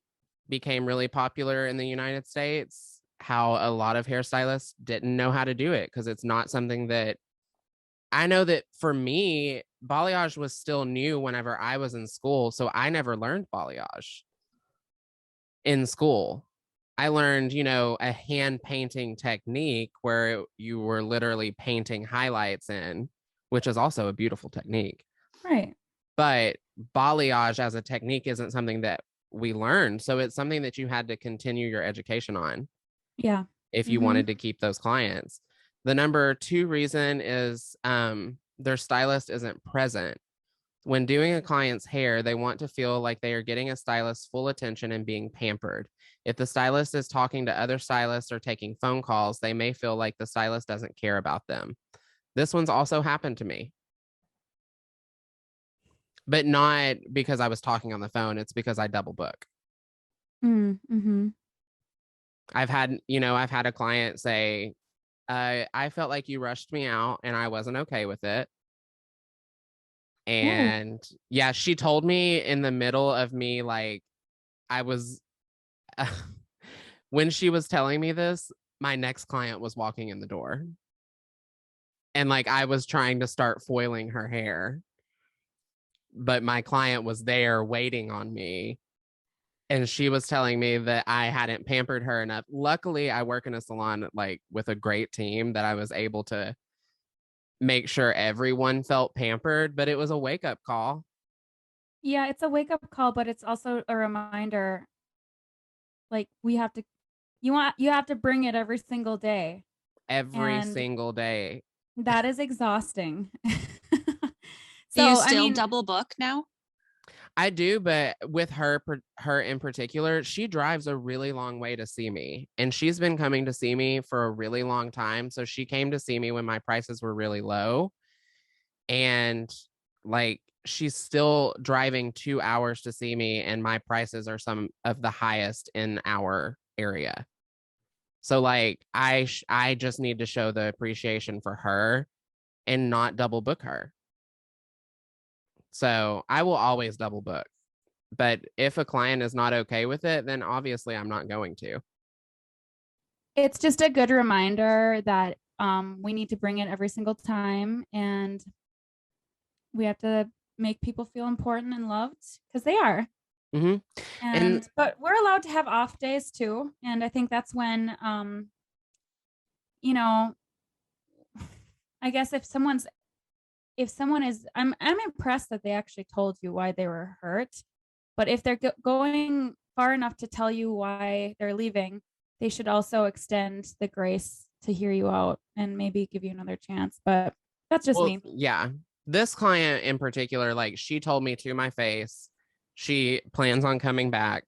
became really popular in the United States, how a lot of hairstylists didn't know how to do it because it's not something that I know that for me, balayage was still new whenever I was in school. So I never learned balayage in school. I learned, a hand painting technique where you were literally painting highlights in, which is also a beautiful technique. Right. But balayage as a technique isn't something that we learned. So it's something that you had to continue your education on Yeah. if you Mhm. wanted to keep those clients. The number two reason is their stylist isn't present. When doing a client's hair, they want to feel like they are getting a stylist's full attention and being pampered. If the stylist is talking to other stylists or taking phone calls, they may feel like the stylist doesn't care about them. This one's also happened to me, but not because I was talking on the phone. It's because I double book. Mhm. I've had a client say, I felt like you rushed me out and I wasn't okay with it. Ooh. And yeah, she told me in the middle of me, like, I was, when she was telling me this, my next client was walking in the door. And like, I was trying to start foiling her hair, but my client was there waiting on me. And she was telling me that I hadn't pampered her enough. Luckily, I work in a salon like with a great team that I was able to make sure everyone felt pampered, but it was a wake up call Yeah, it's a wake-up call, but it's also a reminder, like, you have to bring it every single day, every and single day. that is exhausting. Do you So, I still mean, double book now? I do, but with her in particular, she drives a really long way to see me, and she's been coming to see me for a really long time. So she came to see me when my prices were really low, and like she's still driving 2 hours to see me, and my prices are some of the highest in our area. So like I just need to show the appreciation for her and not double book her. So I will always double book. But if a client is not okay with it, then obviously I'm not going to. it's just a good reminder that, we need to bring it every single time, and we have to make people feel important and loved because they are. Hmm. And But we're allowed to have off days too, and I think that's when, you know, I guess if someone is I'm impressed that they actually told you why they were hurt, but if they're going far enough to tell you why they're leaving, they should also extend the grace to hear you out and maybe give you another chance, but that's just well, me. yeah, this client in particular, like she told me to my face, she plans on coming back.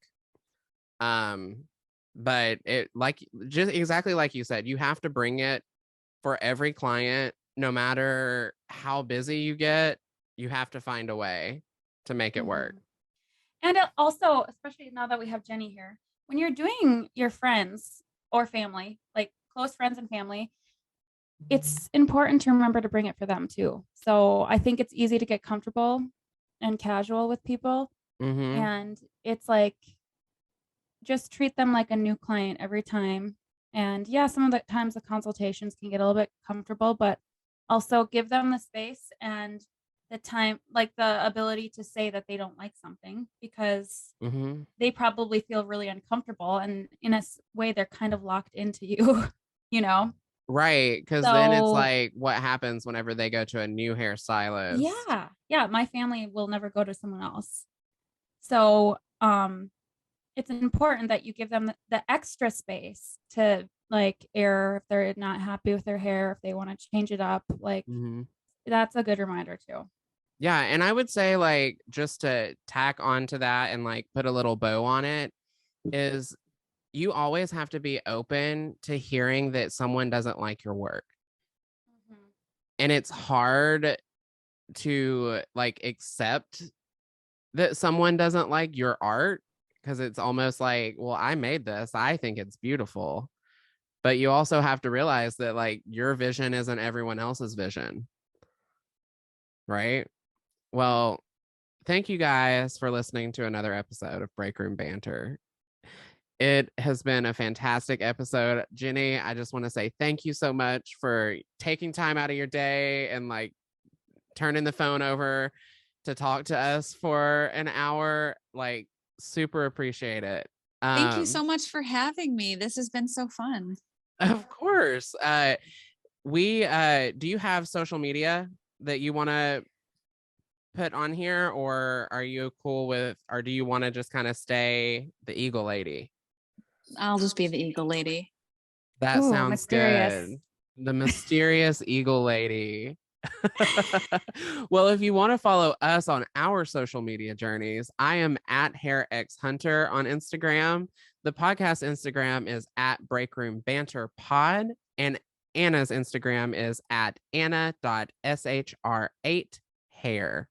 Um, but it like just exactly like you said, you have to bring it for every client, no matter how busy you get, you have to find a way to make it work. Mhm. And also, especially now that we have Jenni here, when you're doing your friends or family, like close friends and family, it's important to remember to bring it for them too. So I think it's easy to get comfortable and casual with people. Mm-hmm. And it's like, just treat them like a new client every time. And yeah, some of the times the consultations can get a little bit comfortable, but also give them the space and the time, like the ability to say that they don't like something because Mm-hmm. they probably feel really uncomfortable. And in a way, they're kind of locked into you, you know? Right. Cause then it's So like what happens whenever they go to a new hairstylist. yeah, my family will never go to someone else. So, it's important that you give them the extra space to like air if they're not happy with their hair, if they want to change it up. Like Mm-hmm. that's a good reminder too. Yeah, and I would say like just to tack onto that and like put a little bow on it is you always have to be open to hearing that someone doesn't like your work. Mhm. And it's hard to like accept that someone doesn't like your art because it's almost like, well, I made this. I think it's beautiful. But you also have to realize that like your vision isn't everyone else's vision, right? Well, thank you guys for listening to another episode of Break Room Banter. It has been a fantastic episode. Jenni, I just want to say thank you so much for taking time out of your day and like turning the phone over to talk to us for an hour. Like, super appreciate it. Thank you Um, so much for having me. This has been so fun. of course. Do you have social media that you want to put on here, or are you cool with, or do you want to just kind of stay the Eagle Lady? I'll just be the Eagle Lady. That Ooh, sounds mysterious. good. The mysterious Eagle Lady. Well, if you want to follow us on our social media journeys, I am at HairXHunter on Instagram. The podcast Instagram is at Break Room Banter Pod, and Anna's Instagram is at anna.shr8hair.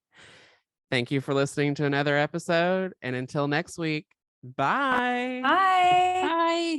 Thank you for listening to another episode, and until next week, bye. Bye. Bye.